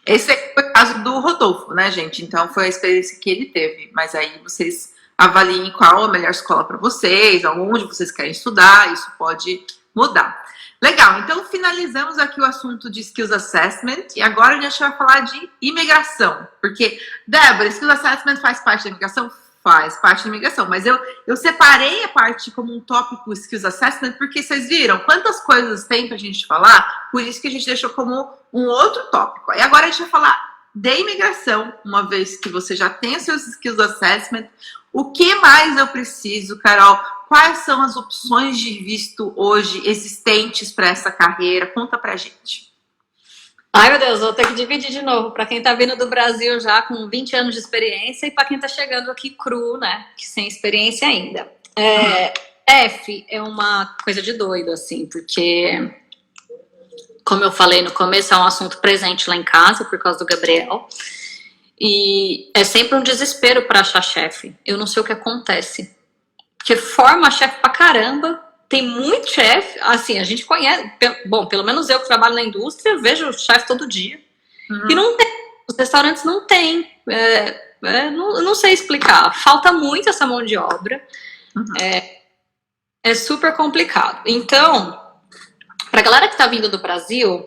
Esse foi o caso do Rodolfo, né, gente? Então, foi a experiência que ele teve. Mas aí vocês avaliem qual a melhor escola para vocês, aonde vocês querem estudar, isso pode mudar. Legal, então finalizamos aqui o assunto de Skills Assessment e agora a gente vai falar de imigração. Porque, Débora, Skills Assessment faz parte da imigração? Faz parte da imigração, mas eu separei a parte como um tópico Skills Assessment porque vocês viram quantas coisas tem pra gente falar, por isso que a gente deixou como um outro tópico. E agora a gente vai falar de imigração, uma vez que você já tem os seus Skills Assessment. O que mais eu preciso, Carol? Quais são as opções de visto hoje existentes para essa carreira? Conta pra gente. Ai, meu Deus, vou ter que dividir de novo. Para quem tá vindo do Brasil já com 20 anos de experiência e para quem tá chegando aqui cru, né? Que sem experiência ainda. F é uma coisa de doido, assim, porque, como eu falei no começo, é um assunto presente lá em casa por causa do Gabriel. E é sempre um desespero para achar chefe. Eu não sei o que acontece. Porque forma chefe pra caramba. Tem muito chefe, assim, a gente conhece, bom, pelo menos eu que trabalho na indústria, vejo chefe todo dia. E não tem, os restaurantes não tem, não sei explicar, falta muito essa mão de obra, é super complicado. Então, pra galera que tá vindo do Brasil,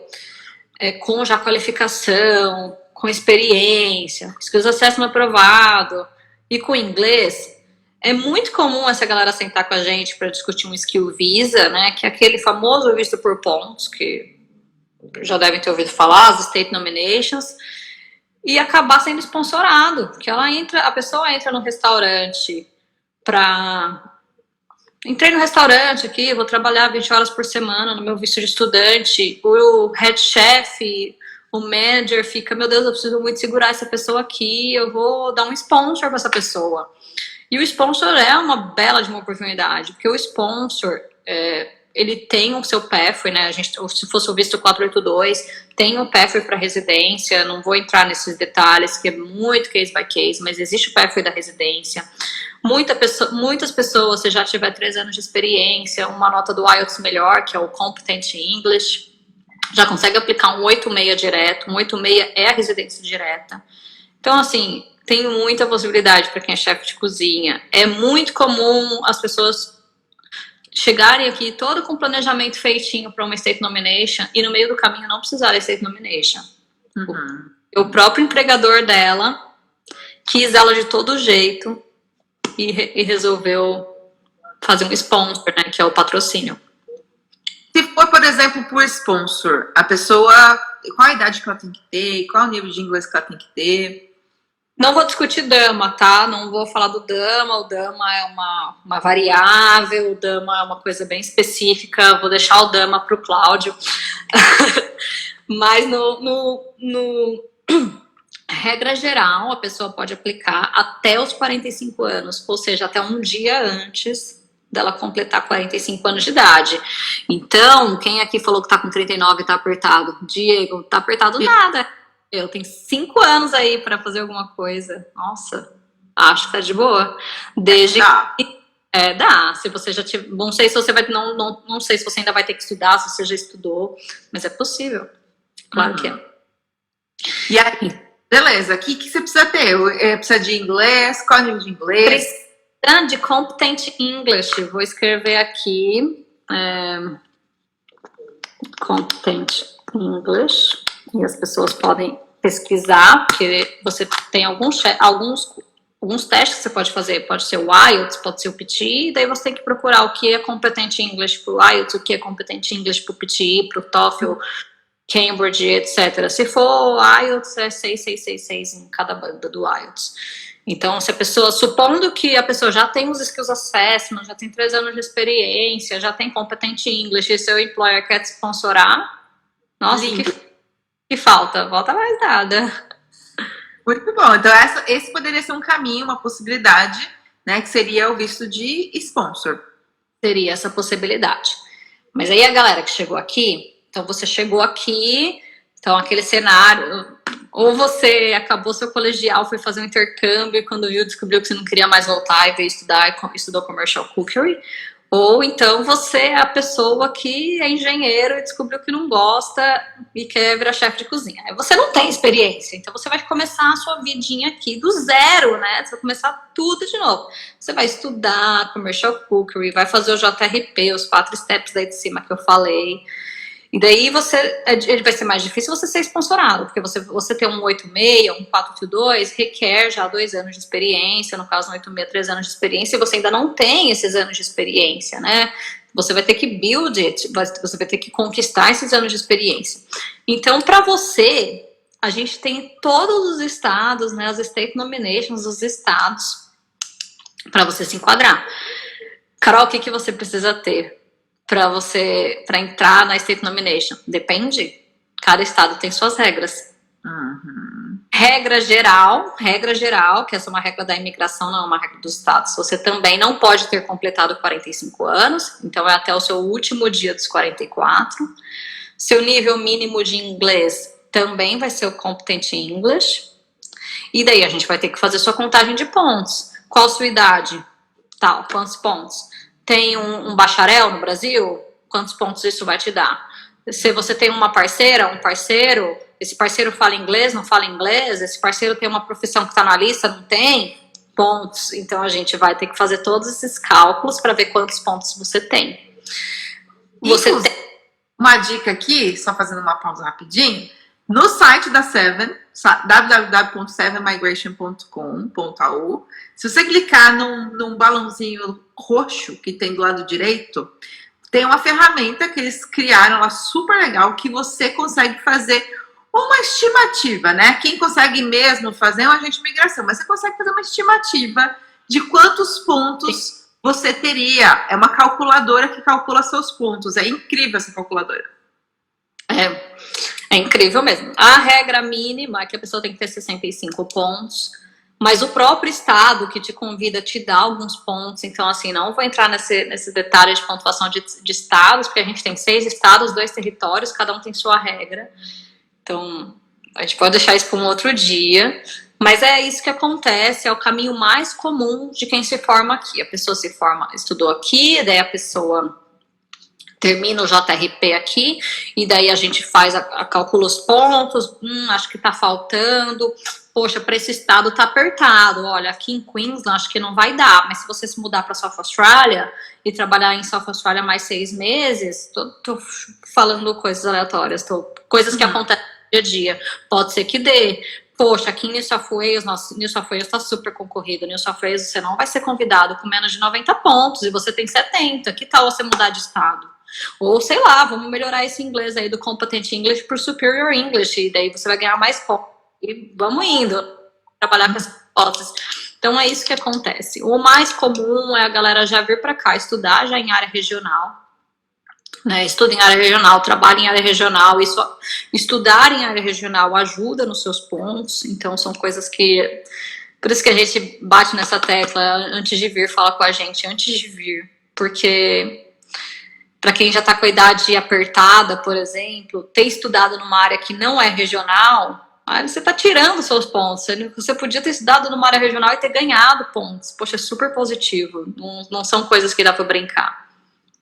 com já qualificação, com experiência, Skills Assessment aprovado e com inglês, é muito comum essa galera sentar com a gente para discutir um Skill Visa, né, que é aquele famoso visto por pontos, que já devem ter ouvido falar, as State Nominations, e acabar sendo sponsorado, porque a pessoa entra no restaurante, para... Entrei no restaurante aqui, vou trabalhar 20 horas por semana no meu visto de estudante, o head chef, o manager fica, meu Deus, eu preciso muito segurar essa pessoa aqui, eu vou dar um sponsor para essa pessoa. E o sponsor é uma bela de uma oportunidade, porque o sponsor, ele tem o seu pathway, né? Se fosse o visto 482, tem o pathway para residência, não vou entrar nesses detalhes, que é muito case by case, mas existe o pathway da residência. Muitas pessoas, se já tiver 3 anos de experiência, uma nota do IELTS melhor, que é o Competent English, já consegue aplicar um 8.6 direto, um 8.6 é a residência direta. Então, assim, tem muita possibilidade para quem é chefe de cozinha. É muito comum as pessoas chegarem aqui todo com planejamento feitinho para uma State Nomination e no meio do caminho não precisarem State Nomination. Uhum. O próprio empregador dela quis ela de todo jeito e resolveu fazer um sponsor, né, que é o patrocínio. Se for, por exemplo, por sponsor, a pessoa, qual a idade que ela tem que ter, qual o nível de inglês que ela tem que ter? Não vou discutir dama, tá? Não vou falar do dama, o dama é uma variável, o dama é uma coisa bem específica, vou deixar o dama pro Cláudio. Mas regra geral, a pessoa pode aplicar até os 45 anos, ou seja, até um dia antes dela completar 45 anos de idade. Então, quem aqui falou que tá com 39 e tá apertado? Diego, tá apertado nada. Eu tenho 5 anos aí para fazer alguma coisa. Nossa, acho que tá de boa. Desde que... dá. Se você já tiver... Não sei se você vai... Não sei se você ainda vai ter que estudar, se você já estudou. Mas é possível. Claro que é. E aí, beleza. O que você precisa ter? Precisa de inglês? Qual é o nível de inglês? Precisa de Competent English. Vou escrever aqui. Competent English. E as pessoas podem pesquisar, porque você tem alguns testes que você pode fazer. Pode ser o IELTS, pode ser o PTE, e daí você tem que procurar o que é Competent English para o IELTS, o que é Competent English para o PTE, para o TOEFL, Cambridge, etc. Se for IELTS, é 6.666 em cada banda do IELTS. Então, se a pessoa, supondo que a pessoa já tem os Skills Assessment, já tem 3 anos de experiência, já tem Competent English, e seu employer quer te sponsorar, nossa, que falta mais nada. Muito bom. Então, esse poderia ser um caminho, uma possibilidade, né? Que seria o visto de sponsor. Seria essa possibilidade. Mas aí a galera que chegou aqui, então você chegou aqui, então aquele cenário, ou você acabou seu colegial, foi fazer um intercâmbio e quando viu, descobriu que você não queria mais voltar e veio estudar e estudou Commercial Cookery, ou então você é a pessoa que é engenheiro e descobriu que não gosta e quer virar chefe de cozinha. Aí você não tem experiência, então você vai começar a sua vidinha aqui do zero, né? Você vai começar tudo de novo. Você vai estudar Commercial Cookery, vai fazer o JRP, os 4 steps aí de cima que eu falei. E daí ele vai ser mais difícil você ser sponsorado, porque você ter um 8.6, um 4.2, requer já 2 anos de experiência, no caso um 8.6, 3 anos de experiência, e você ainda não tem esses anos de experiência, né? Você vai ter que build it, você vai ter que conquistar esses anos de experiência. Então, para você, a gente tem todos os estados, né, as State Nominations dos estados, para você se enquadrar. Carol, o que você precisa ter para entrar na State Nomination? Depende. Cada estado tem suas regras. Uhum. Regra geral, que essa é uma regra da imigração, não é uma regra dos estados. Você também não pode ter completado 45 anos, então é até o seu último dia dos 44. Seu nível mínimo de inglês também vai ser o Competent English. E daí a gente vai ter que fazer sua contagem de pontos. Qual sua idade? Tal, quantos pontos? Tem um bacharel no Brasil, quantos pontos isso vai te dar? Se você tem uma parceira, um parceiro, esse parceiro fala inglês, não fala inglês, esse parceiro tem uma profissão que está na lista, não tem, pontos. Então a gente vai ter que fazer todos esses cálculos para ver quantos pontos você tem. Uma dica aqui, só fazendo uma pausa rapidinho, no site da Seven, www.sevenmigration.com.au, se você clicar num balãozinho roxo que tem do lado direito, tem uma ferramenta que eles criaram lá super legal, que você consegue fazer uma estimativa, né? Quem consegue mesmo fazer é um agente de imigração, mas você consegue fazer uma estimativa de quantos pontos você teria. É uma calculadora que calcula seus pontos. É incrível essa calculadora. É incrível mesmo. A regra mínima é que a pessoa tem que ter 65 pontos, mas o próprio estado que te convida te dá alguns pontos. Então, assim, não vou entrar nesse detalhe de pontuação de estados, porque a gente tem 6 estados, 2 territórios, cada um tem sua regra. Então, a gente pode deixar isso para um outro dia. Mas é isso que acontece, é o caminho mais comum de quem se forma aqui. A pessoa se forma, estudou aqui, daí a pessoa termina o JRP aqui, e daí a gente faz, calcula os pontos, acho que tá faltando, poxa, para esse estado tá apertado, olha, aqui em Queensland acho que não vai dar, mas se você se mudar para South Australia e trabalhar em South Australia mais 6 meses, tô falando coisas aleatórias, coisas que acontecem no dia a dia, pode ser que dê. Poxa, aqui em New South Wales, New South Wales tá super concorrido. New South Wales você não vai ser convidado com menos de 90 pontos e você tem 70. Que tal você mudar de estado? Ou, sei lá, vamos melhorar esse inglês aí do Competent English por Superior English. E daí você vai ganhar mais pontos. E vamos indo trabalhar com essas hipóteses. Então é isso que acontece. O mais comum é a galera já vir para cá estudar já em área regional. Né, estuda em área regional, trabalha em área regional, isso, estudar em área regional ajuda nos seus pontos, então são coisas que, por isso que a gente bate nessa tecla antes de vir, fala com a gente antes de vir, porque para quem já está com a idade apertada, por exemplo, ter estudado numa área que não é regional, aí você está tirando seus pontos, você podia ter estudado numa área regional e ter ganhado pontos, poxa, é super positivo, não são coisas que dá para brincar.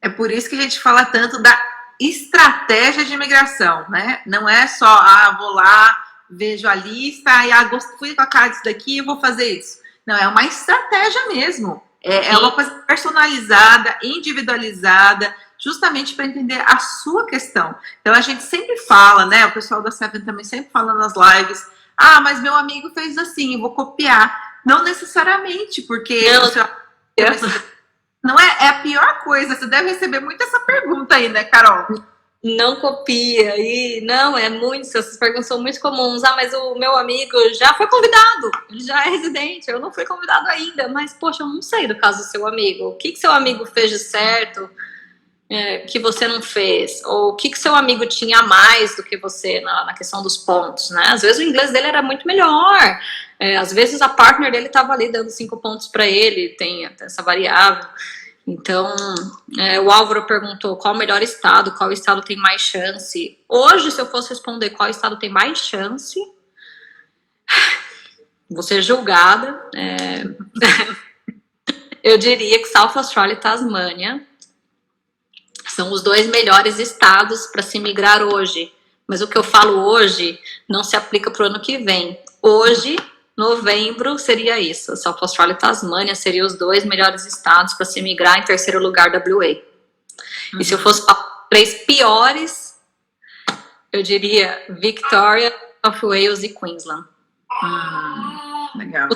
É por isso que a gente fala tanto da estratégia de imigração, né? Não é só, vou lá, vejo a lista, e fui com a cara disso daqui, vou fazer isso. Não, é uma estratégia mesmo. É uma coisa personalizada, individualizada, justamente para entender a sua questão. Então a gente sempre fala, né? O pessoal da Seven também sempre fala nas lives, mas meu amigo fez assim, eu vou copiar. Não necessariamente, porque não é a pior coisa. Você deve receber muito essa pergunta aí, né, Carol? Não copia. E não, essas perguntas são muito comuns. Mas o meu amigo já foi convidado, ele já é residente, eu não fui convidado ainda, mas, poxa, eu não sei do caso do seu amigo. O que seu amigo fez de certo que você não fez? Ou o que seu amigo tinha a mais do que você na questão dos pontos, né? Às vezes o inglês dele era muito melhor. Às vezes a partner dele estava ali dando 5 pontos para ele, tem essa variável. Então, o Álvaro perguntou qual o melhor estado, qual estado tem mais chance. Hoje, se eu fosse responder qual estado tem mais chance, vou ser julgada. Eu diria que South Australia e Tasmânia são os 2 melhores estados para se migrar hoje. Mas o que eu falo hoje não se aplica para o ano que vem. Hoje, novembro, seria isso. South Australia e Tasmânia seriam os 2 melhores estados para se migrar, em terceiro lugar WA. E se eu fosse para 3 piores, eu diria Victoria, South Wales e Queensland. Legal.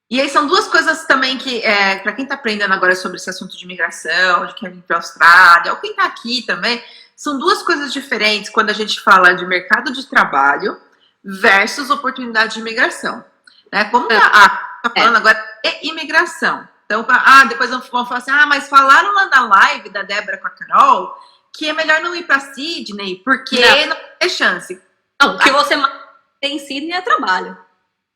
E aí são 2 coisas também que, para quem está aprendendo agora sobre esse assunto de imigração, de quem vem para a Austrália, ou quem está aqui também, são 2 coisas diferentes quando a gente fala de mercado de trabalho versus oportunidade de imigração. Né? Como tá falando agora é imigração. Então, depois vão falar assim, mas falaram lá na live da Débora com a Carol que é melhor não ir para Sydney porque não tem chance. Não, o que você tem em Sydney é trabalho.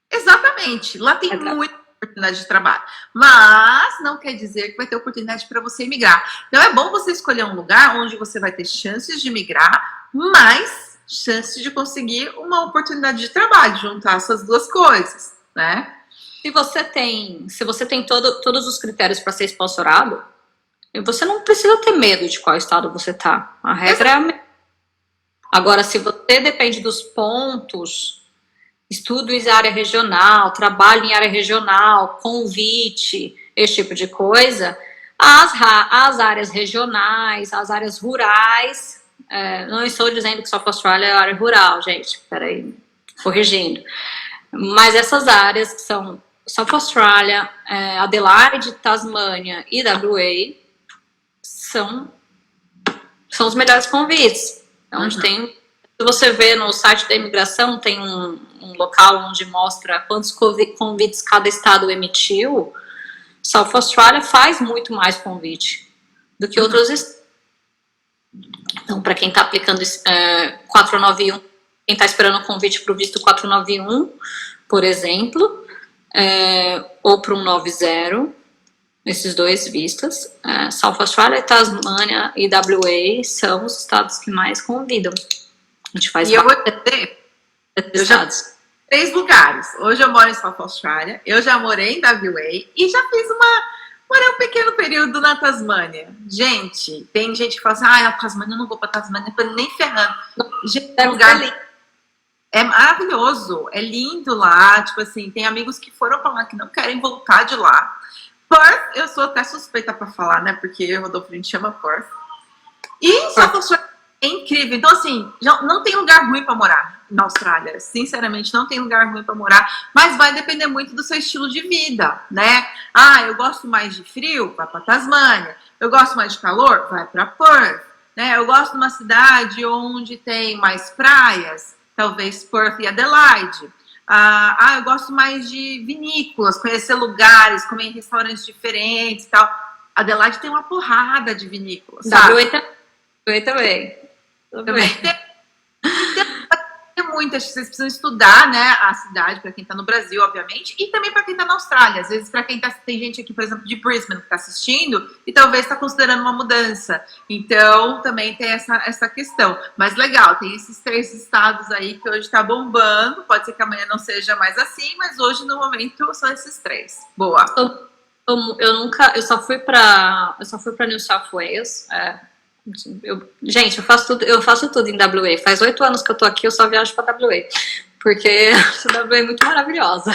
Exatamente. Lá tem muita oportunidade de trabalho. Mas não quer dizer que vai ter oportunidade para você imigrar. Então é bom você escolher um lugar onde você vai ter chances de imigrar, mas chances de conseguir uma oportunidade de trabalho, juntar essas 2 coisas, né? Se você tem todos os critérios para ser sponsorado, você não precisa ter medo de qual estado você tá. A regra é agora, se você depende dos pontos, estudo em área regional, trabalho em área regional, convite, esse tipo de coisa, as áreas regionais, as áreas rurais, não estou dizendo que South Australia é área rural, gente, peraí, corrigindo, mas essas áreas que são South Australia, Adelaide, Tasmânia e WA são os melhores convites. Onde tem, se você vê no site da imigração, tem um local onde mostra quantos convites cada estado emitiu, South Australia faz muito mais convite do que outros estados. Então, para quem está aplicando 491, quem está esperando o convite para o visto 491, por exemplo, ou para um 90, esses dois vistos, South Australia, Tasmânia e WA são os estados que mais convidam. A gente faz eu vou dizer, eu já 3 lugares. Hoje eu moro em South Australia, eu já morei em WA e já morei um pequeno período na Tasmânia. gente que fala assim, na Tasmânia eu não vou pra Tasmânia nem ferrando. Gente, é maravilhoso, é lindo lá, tipo assim, tem amigos que foram pra lá que não querem voltar de lá. Perth, eu sou até suspeita pra falar, né, porque o Rodolfo a gente chama Perth. E South Australia é incrível, então assim, não tem lugar ruim pra morar na Austrália, sinceramente não tem lugar ruim para morar, mas vai depender muito do seu estilo de vida, né? Eu gosto mais de frio, vai para Tasmânia. Eu gosto mais de calor, vai para Perth, né? Eu gosto de uma cidade onde tem mais praias, talvez Perth e Adelaide. Eu gosto mais de vinícolas, conhecer lugares, comer em restaurantes diferentes e tal. Adelaide tem uma porrada de vinícolas, sabe? Eu também. Muito, acho que vocês precisam estudar, né, a cidade, para quem tá no Brasil, obviamente, e também para quem tá na Austrália. Às vezes, para quem tem gente aqui, por exemplo, de Brisbane que tá assistindo e talvez está considerando uma mudança. Então, também tem essa questão. Mas legal, tem esses 3 estados aí que hoje tá bombando. Pode ser que amanhã não seja mais assim, mas hoje, no momento, são esses 3. Boa. Eu só fui para New South Wales. Gente, eu faço tudo em WA. Faz 8 anos que eu tô aqui, eu só viajo pra WA. Porque a WA é muito maravilhosa.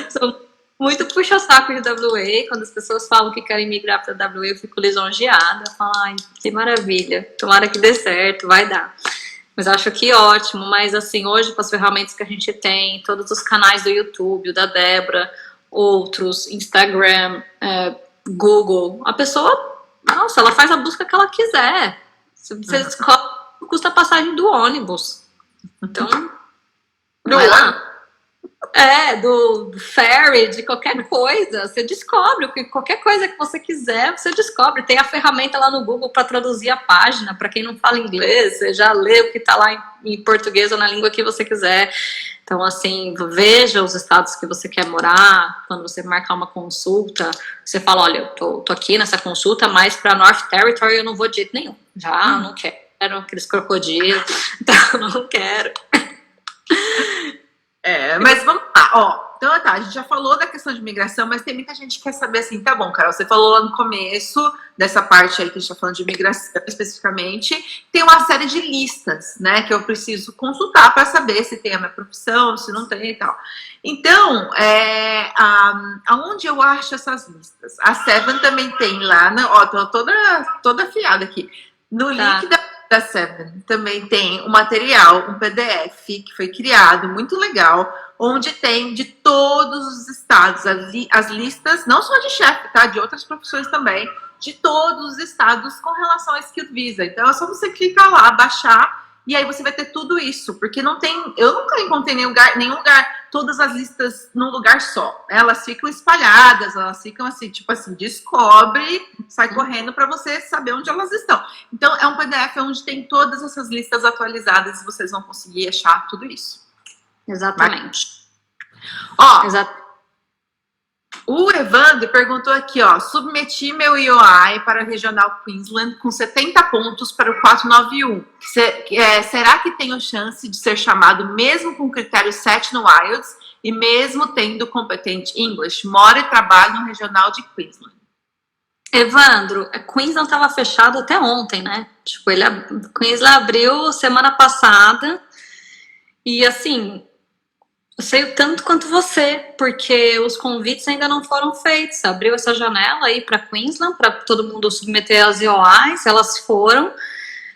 Sou muito puxa-saco de WA. Quando as pessoas falam que querem migrar pra WA, eu fico lisonjeada. Eu falo, ai, que maravilha. Tomara que dê certo, vai dar. Mas acho que ótimo. Mas assim, hoje, com as ferramentas que a gente tem, todos os canais do YouTube, o da Débora, outros, Instagram, Google, a pessoa... Nossa, ela faz a busca que ela quiser. Você descobre o custo da passagem do ônibus. Então, do ferry, de qualquer coisa. Você descobre, qualquer coisa que você quiser, você descobre. Tem a ferramenta lá no Google para traduzir a página. Para quem não fala inglês, você já lê o que está lá em português ou na língua que você quiser. Então, assim, veja os estados que você quer morar. Quando você marcar uma consulta, você fala, olha, eu tô aqui nessa consulta, mas para North Territory eu não vou de jeito nenhum. Já não quero aqueles crocodilos, então eu não quero. Mas vamos lá, então a gente já falou da questão de imigração, mas tem muita gente que quer saber assim, tá bom, Carol, você falou lá no começo dessa parte aí que a gente tá falando de imigração especificamente, tem uma série de listas, né, que eu preciso consultar para saber se tem a minha profissão, se não tem e tal. Então, aonde eu acho essas listas? A Seven também tem lá, tô toda afiada aqui, no link da Seven também tem um material, um PDF que foi criado, muito legal, onde tem de todos os estados, as listas, não só de chefe, tá? De outras profissões também, de todos os estados com relação a Skilled Visa. Então é só você clicar lá, baixar, e aí você vai ter tudo isso, porque não tem, eu nunca encontrei nenhum lugar, todas as listas num lugar só. Elas ficam espalhadas, elas ficam assim, tipo assim, descobre, sai correndo para você saber onde elas estão. Então é um PDF onde tem todas essas listas atualizadas e vocês vão conseguir achar tudo isso. Exatamente. O Evandro perguntou aqui, submeti meu EOI para o Regional Queensland com 70 pontos para o 491. Será que tenho chance de ser chamado mesmo com critério 7 no IELTS e mesmo tendo competente English? Moro e trabalho no Regional de Queensland. Evandro, Queensland estava fechado até ontem, né? Tipo, Queensland abriu semana passada e assim... Eu sei o tanto quanto você, porque os convites ainda não foram feitos. Abriu essa janela aí para Queensland, para todo mundo submeter as EOIs, elas foram.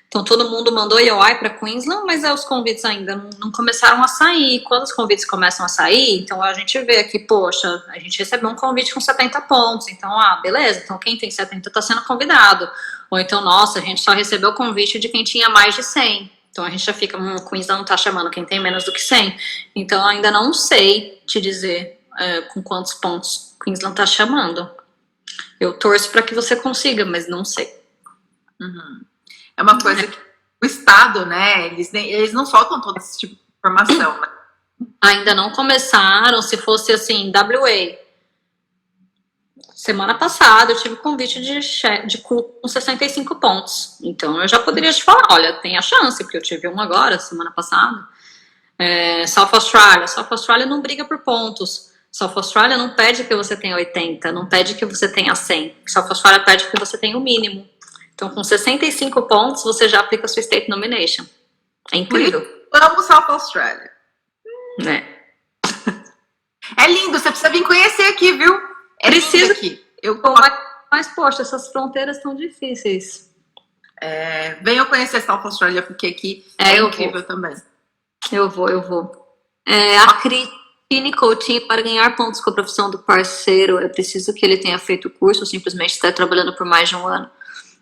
Então todo mundo mandou EOI para Queensland, mas os convites ainda não começaram a sair. Quando os convites começam a sair, então a gente vê aqui, poxa, a gente recebeu um convite com 70 pontos. Então, beleza, então quem tem 70 está sendo convidado. Ou então, nossa, a gente só recebeu o convite de quem tinha mais de 100. Então a gente já fica, Queensland não tá chamando quem tem menos do que 100. Então ainda não sei te dizer com quantos pontos Queensland tá chamando. Eu torço para que você consiga, mas não sei. Uhum. É uma coisa que o Estado, né, eles não soltam todo esse tipo de informação, né? Ainda não começaram. Se fosse assim, WA. Semana passada eu tive convite de clube com 65 pontos. Então eu já poderia te falar, olha, tem a chance, porque eu tive um agora, semana passada. South Australia não briga por pontos. South Australia não pede que você tenha 80, não pede que você tenha 100. South Australia pede que você tenha o mínimo. Então com 65 pontos você já aplica a sua State Nomination. É incrível. Amo South Australia. É lindo, você precisa vir conhecer aqui, viu? Preciso aqui. Mas, poxa, essas fronteiras estão difíceis. Venham conhecer South Australia, porque aqui é incrível também. Eu vou. A Cristina Coutinho, para ganhar pontos com a profissão do parceiro, é preciso que ele tenha feito o curso ou simplesmente estar trabalhando por mais de um ano?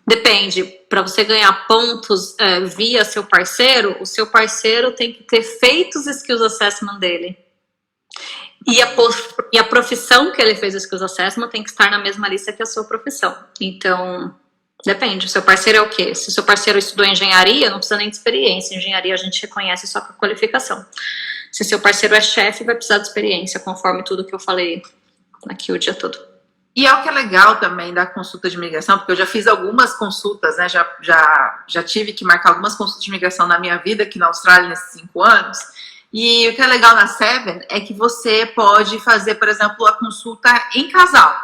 Depende. Para você ganhar pontos via seu parceiro, o seu parceiro tem que ter feito os skills assessment dele. E a profissão que ele fez o Skills Assessment tem que estar na mesma lista que a sua profissão. Então, depende. O seu parceiro é o quê? Se o seu parceiro estudou engenharia, não precisa nem de experiência. Engenharia a gente reconhece só com a qualificação. Se seu parceiro é chefe, vai precisar de experiência, conforme tudo que eu falei aqui o dia todo. E é o que é legal também da consulta de imigração, porque eu já fiz algumas consultas, né? Já tive que marcar algumas consultas de imigração na minha vida aqui na Austrália nesses 5 anos. E o que é legal na Seven é que você pode fazer, por exemplo, a consulta em casal.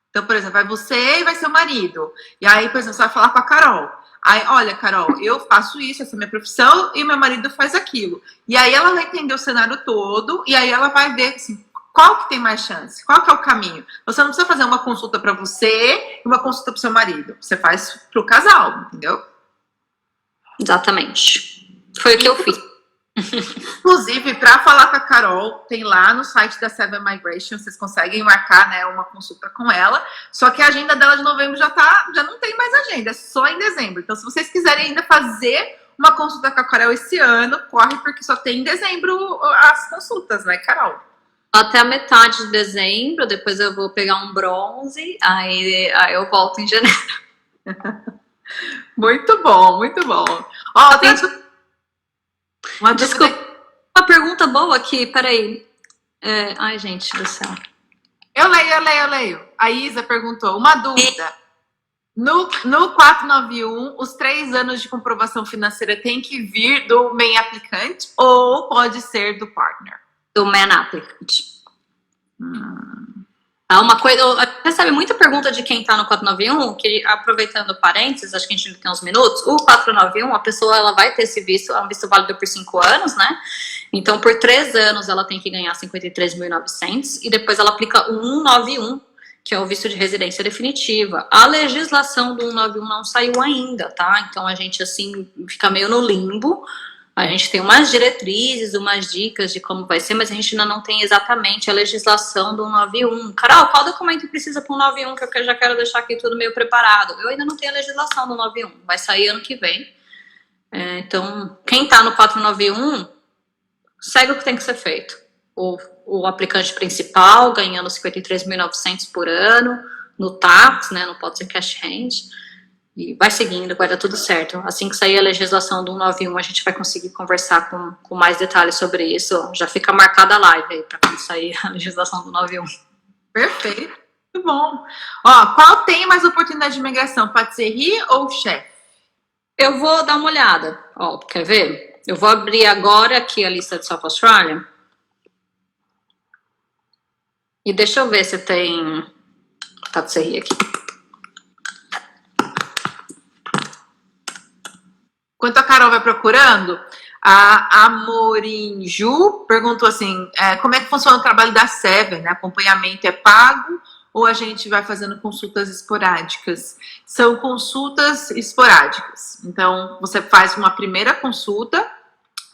Então, por exemplo, vai você e vai seu marido. E aí, por exemplo, você vai falar com a Carol. Aí, olha, Carol, eu faço isso, essa é a minha profissão, e meu marido faz aquilo. E aí ela vai entender o cenário todo, e aí ela vai ver, assim, qual que tem mais chance? Qual que é o caminho? Você não precisa fazer uma consulta para você e uma consulta para o seu marido. Você faz para o casal, entendeu? Exatamente. Foi o que eu fiz. Inclusive, para falar com a Carol, tem lá no site da Seven Migration, vocês conseguem marcar, né, uma consulta com ela. Só que a agenda dela de novembro já não tem mais agenda, é só em dezembro. Então, se vocês quiserem ainda fazer uma consulta com a Carol esse ano, corre, porque só tem em dezembro as consultas, né, Carol? Até a metade de dezembro, depois eu vou pegar um bronze, aí eu volto em janeiro. Muito bom, muito bom. Desculpa, uma pergunta boa aqui, peraí. Ai, gente do céu. Eu leio. A Isa perguntou, uma dúvida. No 491, os 3 anos de comprovação financeira tem que vir do main aplicante ou pode ser do partner? Do main applicant. Uma coisa, eu recebe muita pergunta de quem tá no 491, que aproveitando parênteses, acho que a gente ainda tem uns minutos, o 491, a pessoa ela vai ter esse visto, é um visto válido por 5 anos, né? Então, por 3 anos, ela tem que ganhar 53.900 e depois ela aplica o 191, que é o visto de residência definitiva. A legislação do 191 não saiu ainda, tá? Então, a gente, assim, fica meio no limbo. A gente tem umas diretrizes, umas dicas de como vai ser, mas a gente ainda não tem exatamente a legislação do 191. Carol, qual documento precisa para o 191, que eu já quero deixar aqui tudo meio preparado? Eu ainda não tenho a legislação do 191, vai sair ano que vem. Então, quem está no 491, segue o que tem que ser feito. O aplicante principal ganhando 53.900 por ano, no tax, né, não pode ser cash hand. E vai seguindo, vai dar tudo certo. Assim que sair a legislação do 191, a gente vai conseguir conversar com mais detalhes sobre isso. Já fica marcada a live aí, para quando sair a legislação do 191. Perfeito, muito bom. Qual tem mais oportunidade de imigração? Patisserie ou chefe? Eu vou dar uma olhada. Quer ver? Eu vou abrir agora aqui a lista de South Australia. E deixa eu ver se tem patisserie aqui. Enquanto a Carol vai procurando, a Amorinju perguntou assim, como é que funciona o trabalho da Seven, né? Acompanhamento é pago ou a gente vai fazendo consultas esporádicas? São consultas esporádicas. Então, você faz uma primeira consulta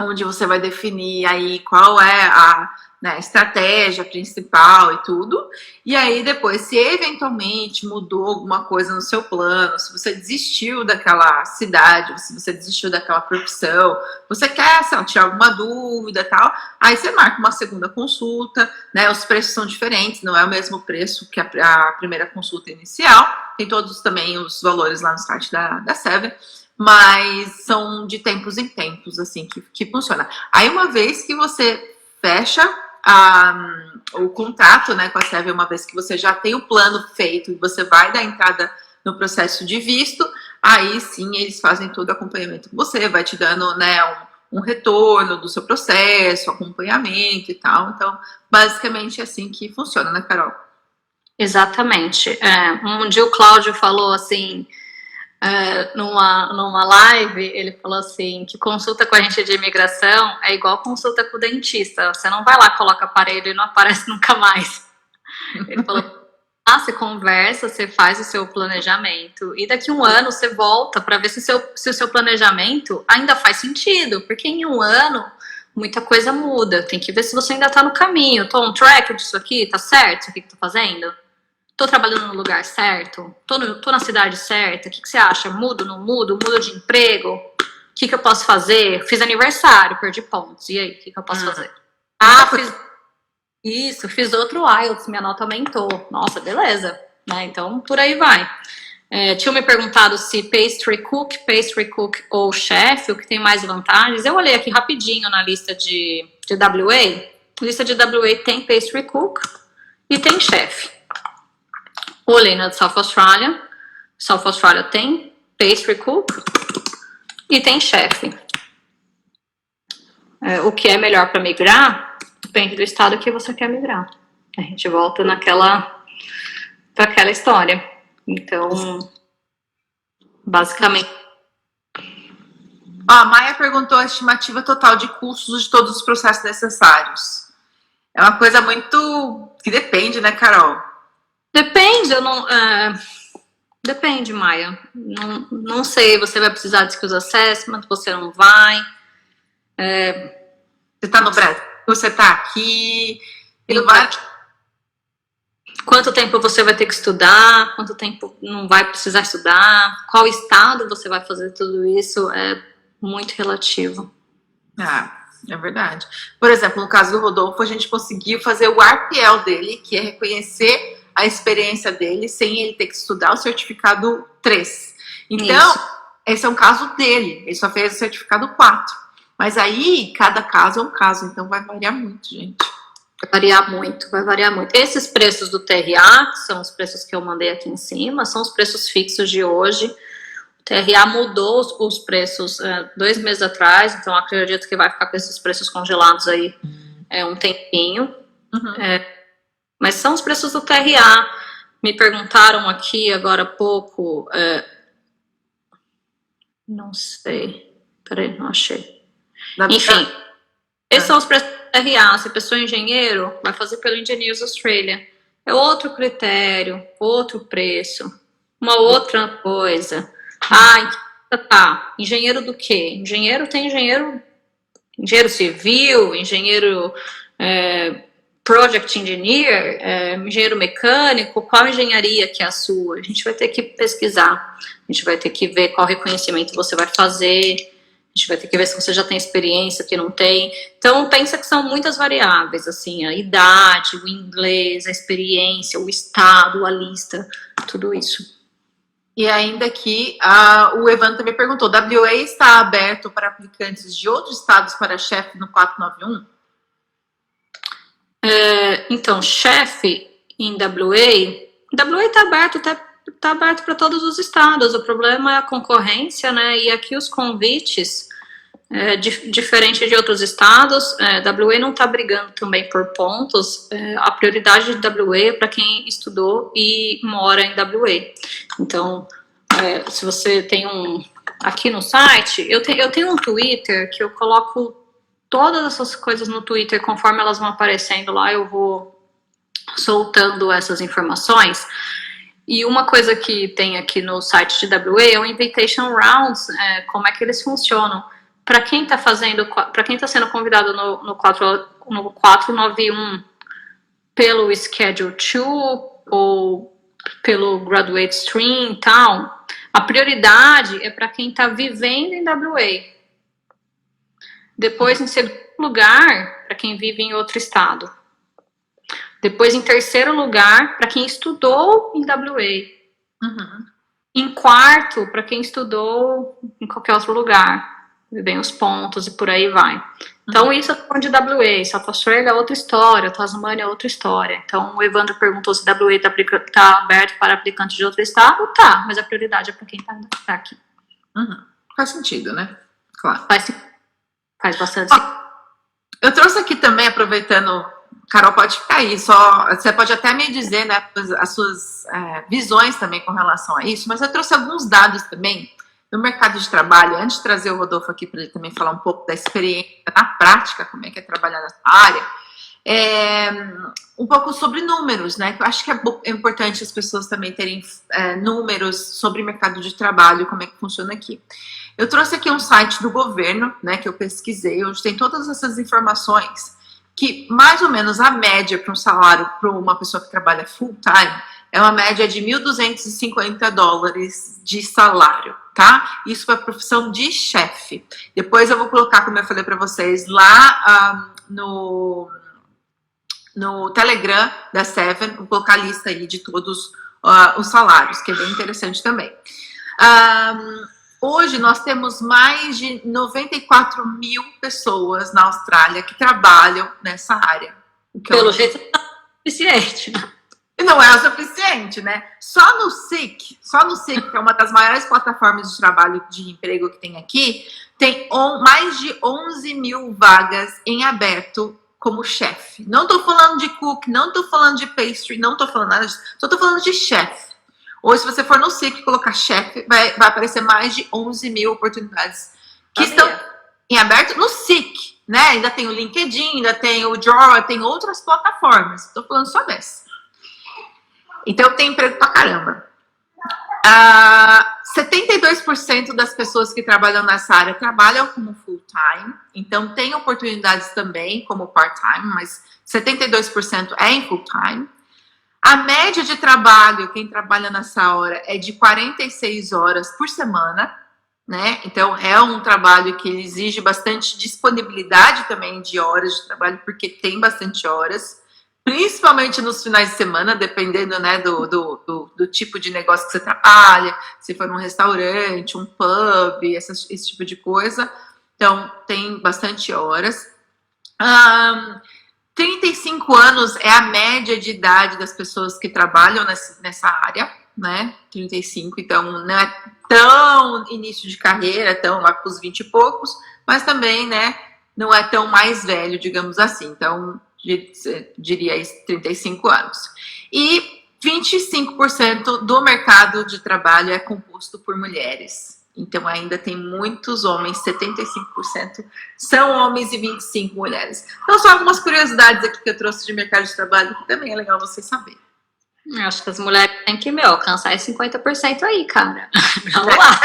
onde você vai definir aí qual é a, né, estratégia principal e tudo. E aí depois, se eventualmente mudou alguma coisa no seu plano, se você desistiu daquela cidade, se você desistiu daquela profissão, você quer, sei lá, tirar alguma dúvida e tal, aí você marca uma segunda consulta, né? Os preços são diferentes, não é o mesmo preço que a primeira consulta inicial, tem todos também os valores lá no site da Seven, mas são de tempos em tempos, assim, que funciona. Aí, uma vez que você fecha o contrato, né, com a Seven, uma vez que você já tem o plano feito e você vai dar entrada no processo de visto, aí sim eles fazem todo o acompanhamento com você, vai te dando, né, um retorno do seu processo, acompanhamento e tal. Então, basicamente é assim que funciona, né, Carol? Exatamente. Um dia o Cláudio falou assim, numa live, ele falou assim, que consulta com a gente de imigração é igual consulta com o dentista. Você não vai lá, coloca aparelho e não aparece nunca mais. Ele falou, você conversa, você faz o seu planejamento e daqui a um ano você volta para ver se o seu planejamento ainda faz sentido, porque em um ano muita coisa muda. Tem que ver se você ainda está no caminho. Tô on track disso aqui? Tá certo isso aqui que tô fazendo? Tô trabalhando no lugar certo? Tô na cidade certa? O que você acha? Mudo, não mudo? Mudo de emprego? O que eu posso fazer? Fiz aniversário, perdi pontos. E aí, o que eu posso fazer? Fiz outro IELTS, minha nota aumentou. Nossa, beleza. Né? Então, por aí vai. Tinham me perguntado se pastry cook ou chef, o que tem mais vantagens. Eu olhei aqui rapidinho na lista de WA. A lista de WA tem pastry cook e tem chef. Olhei na South Australia. South Australia tem pastry cook e tem chefe. O que é melhor para migrar depende do estado que você quer migrar. A gente volta para aquela história. Então, basicamente. A Maia perguntou a estimativa total de custos de todos os processos necessários. É uma coisa muito que depende, né, Carol? Depende, depende, Maia. Não sei, você vai precisar de skills assessment, você não vai. Você tá no Brasil, você tá aqui, não vai. Quanto tempo você vai ter que estudar, quanto tempo não vai precisar estudar, qual estado você vai fazer tudo isso, é muito relativo. É verdade. Por exemplo, no caso do Rodolfo, a gente conseguiu fazer o RPL dele, que é reconhecer a experiência dele sem ele ter que estudar o certificado 3. Então, esse é um caso dele, ele só fez o certificado 4. Mas aí, cada caso é um caso, então vai variar muito, gente. Vai variar muito. Esses preços do TRA, que são os preços que eu mandei aqui em cima, são os preços fixos de hoje. O TRA mudou os preços 2 meses atrás, então acredito que vai ficar com esses preços congelados aí um tempinho. Uhum. Mas são os preços do TRA. Me perguntaram aqui agora há pouco, não sei, peraí, não achei. Enfim, esses são os preços do TRA. Se a pessoa é engenheiro, vai fazer pelo Engineers Australia. É outro critério, outro preço, uma outra coisa. Tá. Engenheiro do quê? Engenheiro tem engenheiro civil, engenheiro project engineer, engenheiro mecânico. Qual engenharia que é a sua? A gente vai ter que pesquisar. A gente vai ter que ver qual reconhecimento você vai fazer. A gente vai ter que ver se você já tem experiência, que não tem. Então, pensa que são muitas variáveis, assim, a idade, o inglês, a experiência, o estado, a lista, tudo isso. E ainda aqui, o Evan também perguntou, WA está aberto para aplicantes de outros estados para chefe no 491? Então, chefe em WA está aberto para todos os estados. O problema é a concorrência, né? E aqui os convites, diferente de outros estados, WA não está brigando também por pontos. A prioridade de WA é para quem estudou e mora em WA. Então, se você tem aqui no site, eu tenho um Twitter que eu coloco todas essas coisas no Twitter, conforme elas vão aparecendo lá, eu vou soltando essas informações. E uma coisa que tem aqui no site de WA é o Invitation Rounds, como é que eles funcionam. para quem está fazendo, para quem está sendo convidado no 491 pelo Schedule 2 ou pelo Graduate Stream e tal, a prioridade é para quem está vivendo em WA. Depois, em segundo lugar, para quem vive em outro estado. Depois, em terceiro lugar, para quem estudou em WA. Uhum. Em quarto, para quem estudou em qualquer outro lugar. Vem os pontos e por aí vai. Então, isso é de WA. South Australia é outra história, Tasmânia é outra história. Então, o Evandro perguntou se WA está aberto para aplicantes de outro estado. Tá, mas a prioridade é para quem está aqui. Uhum. Faz sentido, né? Claro. Faz bastante sentido. Eu trouxe aqui também, aproveitando, Carol, pode ficar aí, você pode até me dizer, né, as suas visões também com relação a isso, mas eu trouxe alguns dados também no mercado de trabalho, antes de trazer o Rodolfo aqui para ele também falar um pouco da experiência na prática, como é que é trabalhar nessa área, um pouco sobre números, né, que eu acho que é importante as pessoas também terem números sobre o mercado de trabalho, como é que funciona aqui. Eu trouxe aqui um site do governo, né, que eu pesquisei, onde tem todas essas informações, que mais ou menos a média para um salário para uma pessoa que trabalha full time é uma média de $1.250 de salário, tá? Isso para a profissão de chefe. Depois eu vou colocar, como eu falei para vocês, lá no Telegram da Seven, vou colocar a lista aí de todos os salários, que é bem interessante também. Hoje nós temos mais de 94 mil pessoas na Austrália que trabalham nessa área. Pelo jeito não é suficiente. Não é o suficiente, né? Só no Seek, que é uma das maiores plataformas de trabalho de emprego que tem aqui, tem mais de 11 mil vagas em aberto como chefe. Não tô falando de cook, não tô falando de pastry, não tô falando nada disso, só tô falando de chefe. Ou se você for no Seek e colocar chefe, vai aparecer mais de 11 mil oportunidades que estão em aberto no Seek, né? Ainda tem o LinkedIn, ainda tem o Draw, tem outras plataformas. Estou falando só dessa. Então tem emprego pra caramba. 72% das pessoas que trabalham nessa área trabalham como full-time. Então tem oportunidades também como part-time, mas 72% é em full-time. A média de trabalho, quem trabalha nessa hora, é de 46 horas por semana, né? Então, é um trabalho que exige bastante disponibilidade também de horas de trabalho, porque tem bastante horas, principalmente nos finais de semana, dependendo, né, do tipo de negócio que você trabalha, se for um restaurante, um pub, esse tipo de coisa. Então, tem bastante horas. 35 anos é a média de idade das pessoas que trabalham nessa área, né? 35, então não é tão início de carreira, tão lá para os 20 e poucos, mas também, né, não é tão mais velho, digamos assim. Então, diria 35 anos. E 25% do mercado de trabalho é composto por mulheres. Então, ainda tem muitos homens, 75% são homens e 25% mulheres. Então, só algumas curiosidades aqui que eu trouxe de mercado de trabalho, que também é legal vocês saberem. Acho que as mulheres têm que, alcançar esse 50% aí, cara. Vamos lá.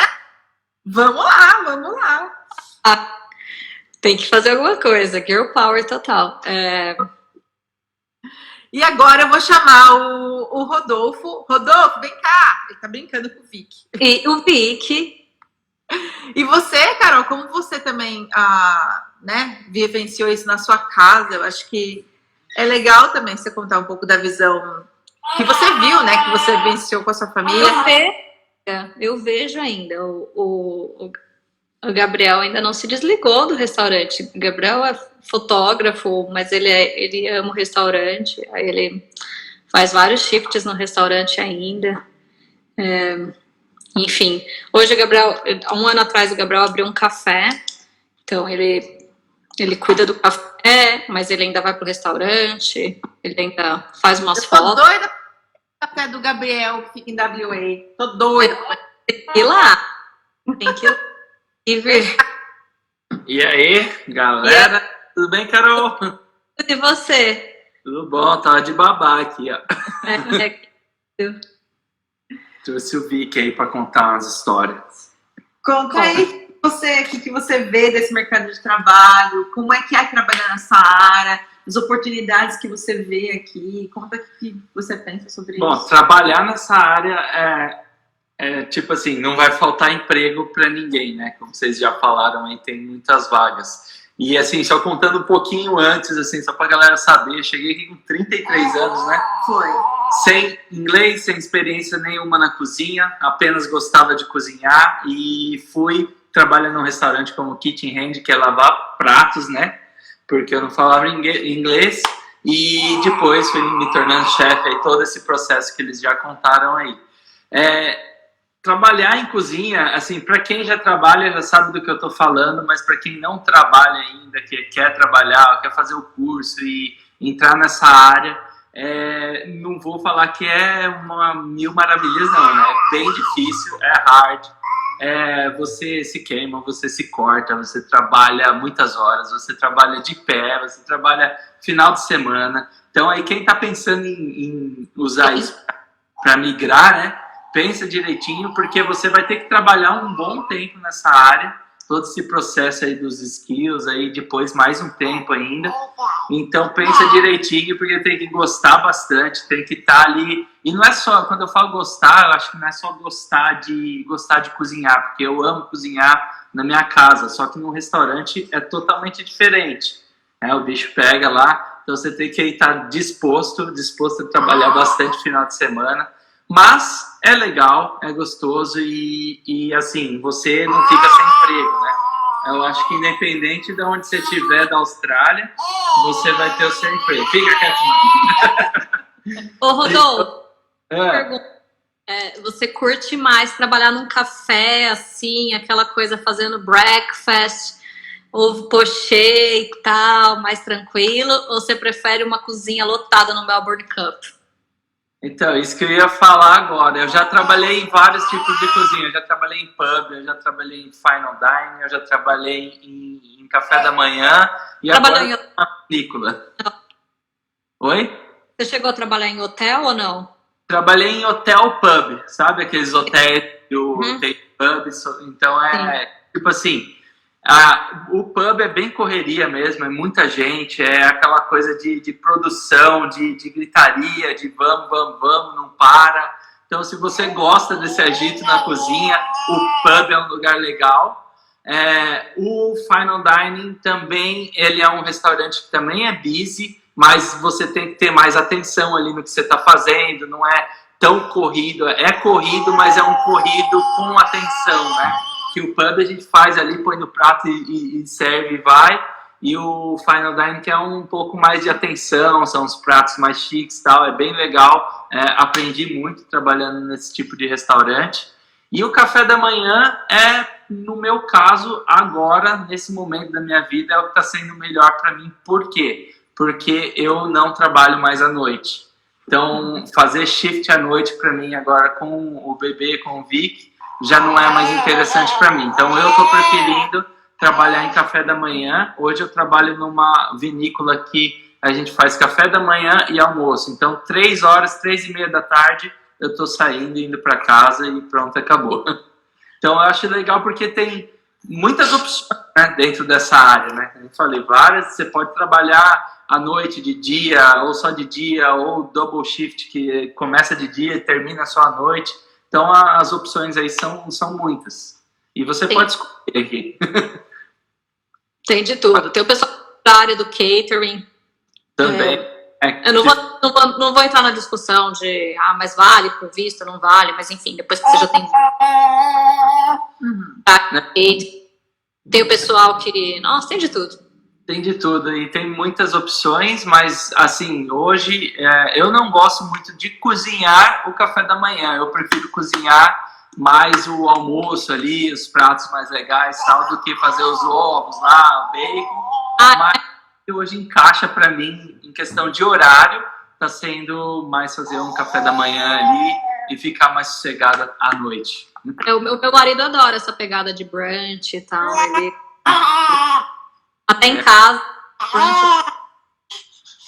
Vamos lá. Tem que fazer alguma coisa. Girl power total. E agora eu vou chamar o Rodolfo. Rodolfo, vem cá. Ele tá brincando com o Vic. E o Vic... E você, Carol, como você também né, vivenciou isso na sua casa, eu acho que é legal também você contar um pouco da visão que você viu, né, que você vivenciou com a sua família. Eu vejo ainda, o Gabriel ainda não se desligou do restaurante. O Gabriel é fotógrafo, mas ele ama o restaurante, aí ele faz vários shifts no restaurante ainda. Enfim, hoje o Gabriel, há um ano atrás o Gabriel abriu um café, então ele cuida do café, mas ele ainda vai pro restaurante, ele ainda faz umas fotos. Tô doida pro café do Gabriel que fica em WA, tô doida. Tem que ir lá, tem que ir ver. E aí, galera, tudo bem, Carol? E você? Tudo bom, tava de babá aqui, ó. Trouxe o Vic aí pra contar umas histórias. Conta aí que você vê desse mercado de trabalho? Como é que é trabalhar nessa área? As oportunidades que você vê aqui? Conta o que você pensa sobre isso. Bom, trabalhar nessa área tipo assim, não vai faltar emprego para ninguém, né? Como vocês já falaram aí, tem muitas vagas. E assim, só contando um pouquinho antes, assim, só pra galera saber, eu cheguei aqui com 33 anos, né? Foi. Sem inglês, sem experiência nenhuma na cozinha, apenas gostava de cozinhar e fui trabalhar num restaurante como Kitchen Hand, que é lavar pratos, né? Porque eu não falava inglês, e depois fui me tornando chefe, aí todo esse processo que eles já contaram aí. Trabalhar em cozinha, assim, para quem já trabalha já sabe do que eu estou falando, mas para quem não trabalha ainda, que quer trabalhar, quer fazer o curso e entrar nessa área, não vou falar que é uma mil maravilhas, não, né? É bem difícil, é hard, você se queima, você se corta, você trabalha muitas horas, você trabalha de pé, você trabalha final de semana. Então aí quem está pensando em usar isso para migrar, né? Pensa direitinho, porque você vai ter que trabalhar um bom tempo nessa área, todo esse processo aí dos skills, aí depois mais um tempo ainda. Então pensa direitinho, porque tem que gostar bastante, tem que estar ali. E não é só, quando eu falo gostar, eu acho que não é só gostar de cozinhar, porque eu amo cozinhar na minha casa, só que no restaurante é totalmente diferente. O bicho pega lá, então você tem que estar disposto a trabalhar bastante final de semana. Mas é legal, é gostoso e assim, você não fica sem emprego, né? Eu acho que independente de onde você estiver, da Austrália, você vai ter o seu emprego. Fica quietinho. Ô, Rodolfo, pergunta. Você curte mais trabalhar num café, assim, aquela coisa fazendo breakfast, ovo pochê e tal, mais tranquilo? Ou você prefere uma cozinha lotada no Melbourne Cup? Então, isso que eu ia falar agora. Eu já trabalhei em vários tipos de cozinha. Eu já trabalhei em pub, eu já trabalhei em fine dining, eu já trabalhei em café da manhã e Trabalhou agora em na película. Oi? Você chegou a trabalhar em hotel ou não? Trabalhei em hotel pub, sabe? Aqueles hotéis que tem pub. Então, tipo assim... o pub é bem correria mesmo, é muita gente, é aquela coisa de produção, de gritaria, de vamos, não para. Então, se você gosta desse agito na cozinha, o pub é um lugar legal. O Fine Dining também, ele é um restaurante que também é busy, mas você tem que ter mais atenção ali no que você está fazendo, não é tão corrido. É corrido, mas é um corrido com atenção, né? Que o pub a gente faz ali, põe no prato e serve e vai. E o Fine Dining que é um pouco mais de atenção, são os pratos mais chiques e tal, é bem legal. Aprendi muito trabalhando nesse tipo de restaurante. E o café da manhã no meu caso, agora, nesse momento da minha vida, é o que está sendo melhor para mim. Por quê? Porque eu não trabalho mais à noite. Então, fazer shift à noite para mim agora com o bebê, com o Vic, já não é mais interessante para mim. Então, eu estou preferindo trabalhar em café da manhã. Hoje eu trabalho numa vinícola que a gente faz café da manhã e almoço. Então, 3 horas, 3:30 da tarde, eu estou saindo, indo para casa e pronto, acabou. Então, eu acho legal porque tem muitas opções, né, dentro dessa área, né? Eu falei, várias, você pode trabalhar à noite, de dia, ou só de dia, ou double shift, que começa de dia e termina só à noite. Então, as opções aí são muitas. E você pode escolher aqui. Tem de tudo. Tem o pessoal da área do catering. Também. Eu não vou entrar na discussão de, mas vale pro visto, não vale, mas enfim, depois que você já tem... Tem o pessoal que... Nossa, tem de tudo. Tem de tudo e tem muitas opções, mas assim, hoje eu não gosto muito de cozinhar o café da manhã. Eu prefiro cozinhar mais o almoço ali, os pratos mais legais, tal, do que fazer os ovos lá, o bacon. Mas hoje encaixa para mim, em questão de horário, tá sendo mais fazer um café da manhã ali e ficar mais sossegada à noite. O meu marido adora essa pegada de brunch e tal. Ele... Até em casa.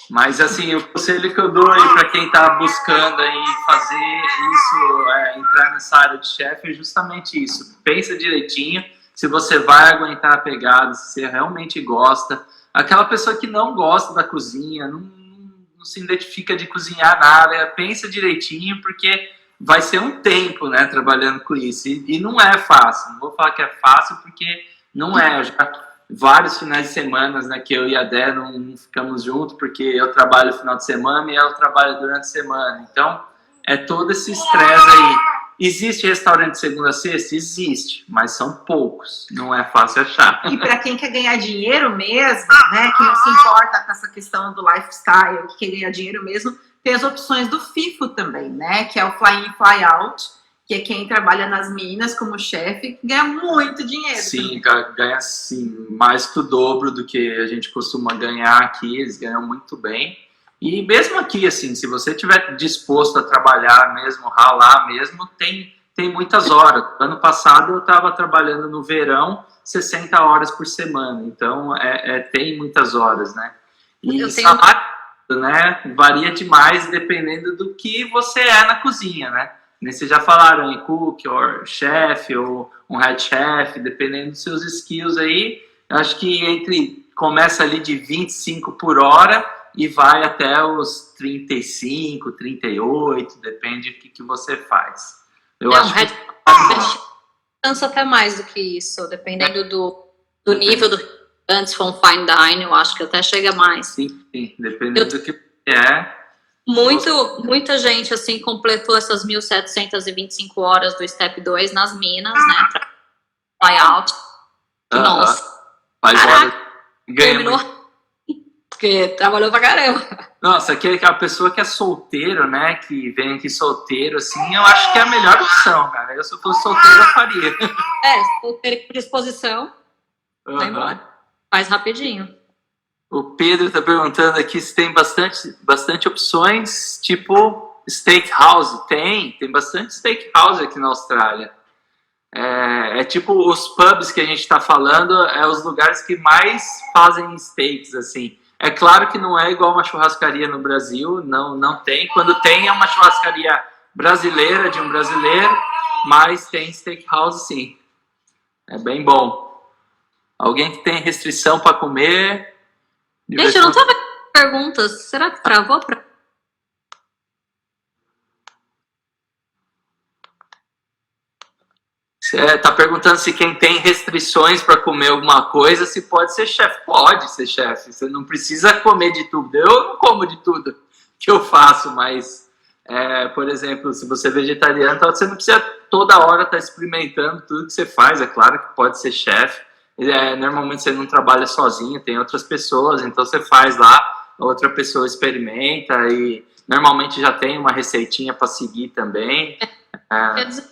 Mas assim, o conselho que eu dou aí para quem está buscando aí fazer isso, entrar nessa área de chefe, é justamente isso. Pensa direitinho. se você vai aguentar a pegada, se você realmente gosta. Aquela pessoa que não gosta da cozinha, não se identifica de cozinhar nada, pensa direitinho, porque vai ser um tempo, né, trabalhando com isso. E não é fácil, não vou falar que é fácil, porque não é. Já vários finais de semana, né, que eu e a Dé não ficamos juntos, porque eu trabalho no final de semana e ela trabalha durante a semana. Então, é todo esse estresse aí. Existe restaurante de segunda a sexta? Existe, mas são poucos. Não é fácil achar. E para quem quer ganhar dinheiro mesmo, né, que não se importa com essa questão do lifestyle, que quer ganhar dinheiro mesmo, tem as opções do FIFO também, né, que é o Fly In, Fly Out, que é quem trabalha nas minas como chefe, que ganha muito dinheiro. Sim, ganha assim, mais que o dobro do que a gente costuma ganhar aqui, eles ganham muito bem. E mesmo aqui, assim, se você estiver disposto a trabalhar mesmo, ralar mesmo, tem muitas horas. Ano passado eu estava trabalhando no verão 60 horas por semana, então tem muitas horas, né? E o salário, né, varia demais dependendo do que você é na cozinha, né? Vocês já falaram em cook, ou chef, ou um head chef, dependendo dos seus skills aí, eu acho que começa ali de 25 por hora e vai até os 35, 38, depende do que você faz. Eu acho head cansa até mais do que isso, dependendo do nível do restaurante, se for um fine dining, eu acho que até chega mais. Sim, dependendo do que é. Muita gente, assim, completou essas 1.725 horas do Step 2 nas minas, né, pra fly out. Nossa. Mas olha, ganha porque trabalhou pra caramba. Nossa, a pessoa que é solteiro, né, que vem aqui solteiro, assim, eu acho que é a melhor opção, cara. Eu, se eu fosse solteiro, eu faria. Solteiro com disposição, vai embora. Faz rapidinho. O Pedro tá perguntando aqui se tem bastante opções, tipo steakhouse. Tem bastante steakhouse aqui na Austrália. É tipo os pubs que a gente tá falando, os lugares que mais fazem steaks, assim. É claro que não é igual uma churrascaria no Brasil, não tem. Quando tem, é uma churrascaria brasileira, de um brasileiro, mas tem steakhouse sim. É bem bom. Alguém que tem restrição para comer... Gente, eu não tô vendo perguntas. Será que travou? Tá perguntando se quem tem restrições para comer alguma coisa, se pode ser chefe. Pode ser chefe. Você não precisa comer de tudo. Eu não como de tudo que eu faço, mas, por exemplo, se você é vegetariano, então você não precisa toda hora estar experimentando tudo que você faz. É claro que pode ser chefe. Normalmente você não trabalha sozinho, tem outras pessoas, então você faz lá, outra pessoa experimenta e normalmente já tem uma receitinha para seguir também. Quer dizer,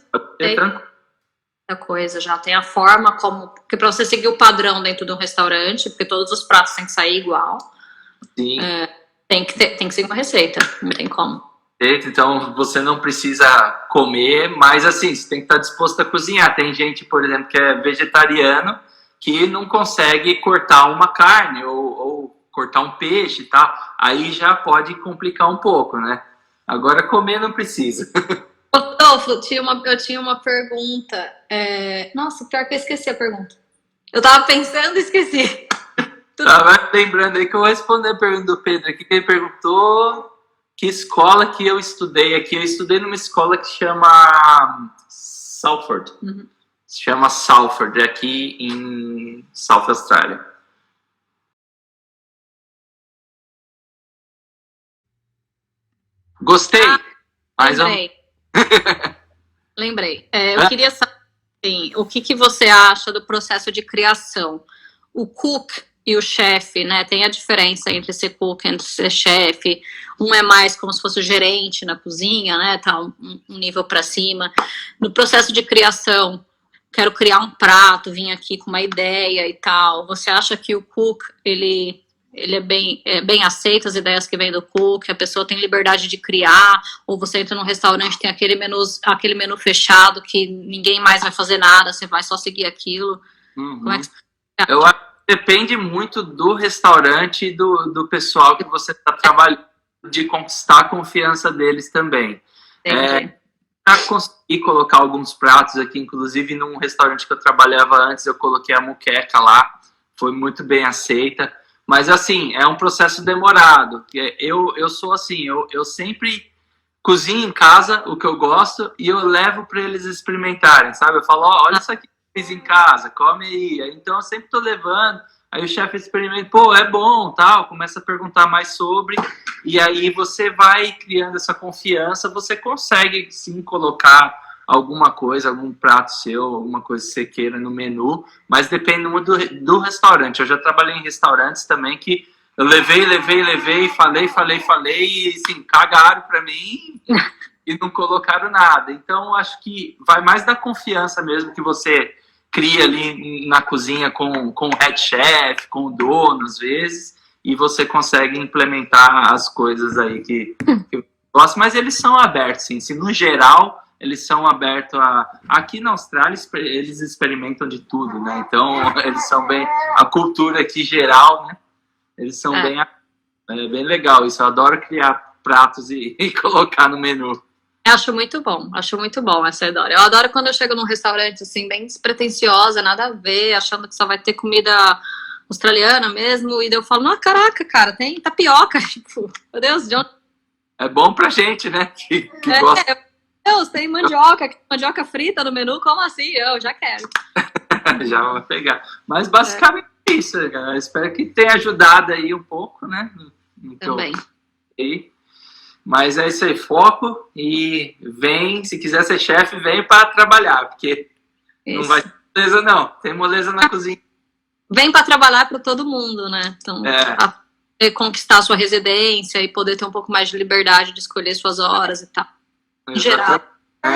coisa, já tem a forma como... Porque para você seguir o padrão dentro de um restaurante, porque todos os pratos têm que sair igual, sim. Tem que seguir uma receita, não tem como. Então você não precisa comer, mas assim, você tem que estar disposto a cozinhar. Tem gente, por exemplo, que é vegetariano, que não consegue cortar uma carne ou cortar um peixe e tal, aí já pode complicar um pouco, né? Agora comer não precisa. Rodolfo, eu tinha uma pergunta. Nossa, pior que eu esqueci a pergunta. Eu tava pensando e esqueci. Tava lembrando aí que eu vou responder a pergunta do Pedro aqui, que ele perguntou que escola que eu estudei aqui. Eu estudei numa escola que chama Salford. Uhum. Se chama Salford, aqui em South Australia. Gostei. Lembrei. Eu queria saber assim, o que você acha do processo de criação. O cook e o chefe, né? Tem a diferença entre ser cook e ser chefe. Um é mais como se fosse o gerente na cozinha, né? Tá um nível para cima. No processo de criação, quero criar um prato, vim aqui com uma ideia e tal. Você acha que o cook, ele é bem aceito, as ideias que vêm do cook, a pessoa tem liberdade de criar, ou você entra num restaurante, tem aquele menu fechado, que ninguém mais vai fazer nada, você vai só seguir aquilo. Uhum. Como é que... Eu acho que depende muito do restaurante e do pessoal que você está trabalhando, de conquistar a confiança deles também. já consegui colocar alguns pratos aqui, inclusive num restaurante que eu trabalhava antes, eu coloquei a moqueca lá, foi muito bem aceita. Mas, assim, é um processo demorado. Eu sou assim, eu sempre cozinho em casa o que eu gosto e eu levo para eles experimentarem, sabe? Eu falo, olha isso aqui que eu fiz em casa, come aí. Então, eu sempre tô levando. Aí o chefe experimenta, pô, é bom, tal, começa a perguntar mais sobre, e aí você vai criando essa confiança, você consegue sim colocar alguma coisa, algum prato seu, alguma coisa que você queira no menu, mas depende muito do restaurante. Eu já trabalhei em restaurantes também que eu levei, falei, e assim, cagaram pra mim e não colocaram nada. Então, acho que vai mais da confiança mesmo que você cria ali na cozinha com o head chef, com o dono, às vezes, e você consegue implementar as coisas aí que eu gosto, mas eles são abertos, sim. Se no geral, eles são abertos a... Aqui na Austrália, eles experimentam de tudo, né? Então, eles são bem... A cultura aqui geral, né? Eles são bem... É bem legal isso. Eu adoro criar pratos e colocar no menu. Acho muito bom essa ideia. Eu adoro quando eu chego num restaurante, assim, bem despretensiosa, nada a ver, achando que só vai ter comida australiana mesmo, e daí eu falo, não, caraca, cara, tem tapioca, tipo, meu Deus, de onde... É bom pra gente, né, que gosta. Meu Deus, tem mandioca frita no menu, como assim? Eu já quero. Já vou pegar. Mas basicamente é isso, galera. Espero que tenha ajudado aí um pouco, né, no Também. Mas é isso aí, foco e vem, se quiser ser chefe, vem para trabalhar, porque não vai ter moleza não, tem moleza na cozinha. Vem para trabalhar para todo mundo, né? Então, conquistar a sua residência e poder ter um pouco mais de liberdade de escolher suas horas e tal. Em geral.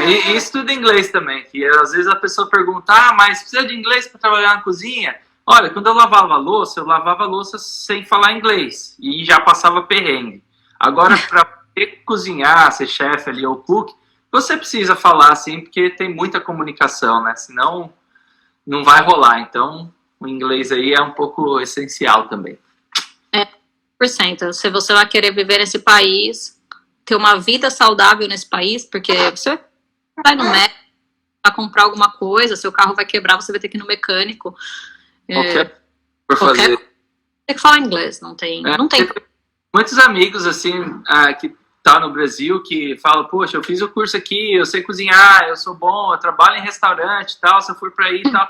E estuda inglês também, que às vezes a pessoa pergunta, mas precisa de inglês para trabalhar na cozinha? Olha, quando eu lavava louça sem falar inglês e já passava perrengue. Agora, para cozinhar, ser chefe ali ou cook, você precisa falar assim, porque tem muita comunicação, né? Senão não vai rolar. Então, o inglês aí é um pouco essencial também. 100%. Se você vai querer viver nesse país, ter uma vida saudável nesse país, porque você vai no médico, vai comprar alguma coisa, seu carro vai quebrar, você vai ter que ir no mecânico. Tem que falar inglês, não tem. Muitos amigos, assim, que tá no Brasil, que falam, poxa, eu fiz o curso aqui, eu sei cozinhar, eu sou bom, eu trabalho em restaurante e tal, se eu for pra aí e tal.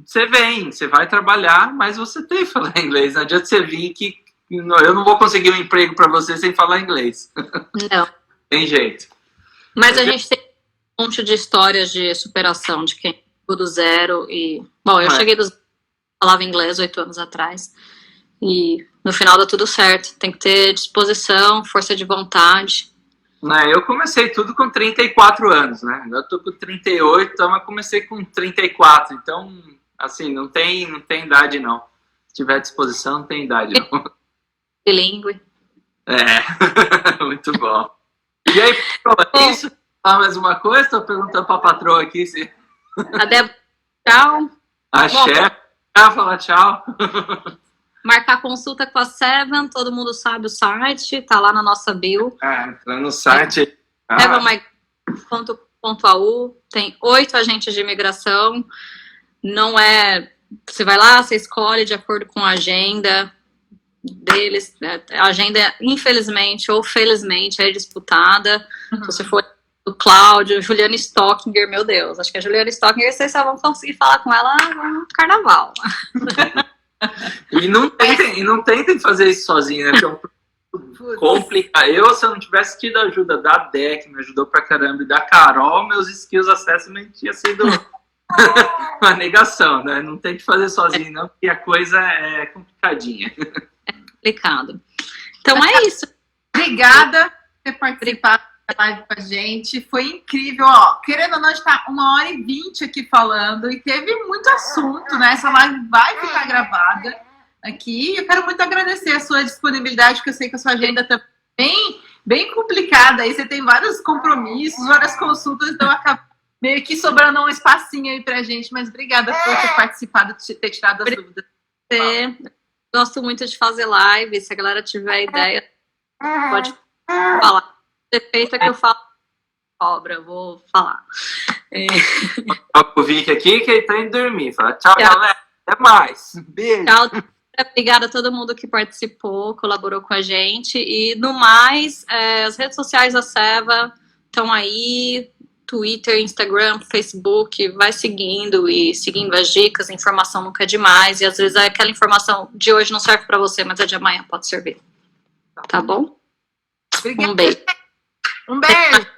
Você vai trabalhar, mas você tem que falar inglês. Não adianta você vir que eu não vou conseguir um emprego pra você sem falar inglês. Não. Tem jeito. Mas a gente tem um monte de histórias de superação, de quem chegou do zero e... Bom, eu cheguei do zero, falava inglês 8 anos atrás. E no final dá tudo certo. Tem que ter disposição, força de vontade. Eu comecei tudo com 34 anos, né? Eu tô com 38, mas comecei com 34. Então, assim, não tem idade, não. Se tiver disposição, não tem idade, não. Bilíngue. Muito bom. E aí, é isso? Ah, mais uma coisa? Estou perguntando para a patroa aqui se... A Débora, tchau. A chefe, fala tchau. Marcar consulta com a Seven, todo mundo sabe o site, tá lá na nossa bio. Entra no site. sevenmig.au, tem 8 agentes de imigração. Não é... Você vai lá, você escolhe de acordo com a agenda deles. A agenda, infelizmente ou felizmente, é disputada. Se você for do Cláudio, Juliana Stockinger, meu Deus, acho que a Juliana Stockinger, vocês só vão conseguir falar com ela no carnaval. E não tentem fazer isso sozinho, né? É complicado. Se eu não tivesse tido a ajuda da Dé, que me ajudou pra caramba, e da Carol, meus skills assessment tinha sido uma negação, né? Não tem que fazer sozinho, não, porque a coisa é complicadinha. É complicado. Então é isso. Obrigada por ter participado da live com a gente. Foi incrível. Ó, querendo ou não, a gente tá 1h20 aqui falando e teve muito assunto, né? Essa live vai ficar gravada aqui. Eu quero muito agradecer a sua disponibilidade, porque eu sei que a sua agenda tá bem complicada. Aí você tem vários compromissos, várias consultas, então acaba meio que sobrando um espacinho aí pra gente. Mas obrigada por ter participado, ter tirado as dúvidas. Gosto muito de fazer live. Se a galera tiver ideia, pode falar. Defeito é que eu falo cobra, eu vou falar. O Vic aqui que ele tá indo dormir. Fala, tchau, galera. Até mais. Beijo. Tchau. Obrigada a todo mundo que participou, colaborou com a gente. E no mais, as redes sociais da Seva estão aí, Twitter, Instagram, Facebook, vai seguindo e seguindo as dicas, a informação nunca é demais. E às vezes aquela informação de hoje não serve para você, mas a de amanhã pode servir. Tá bom? Obrigada. Um beijo. Um beijo.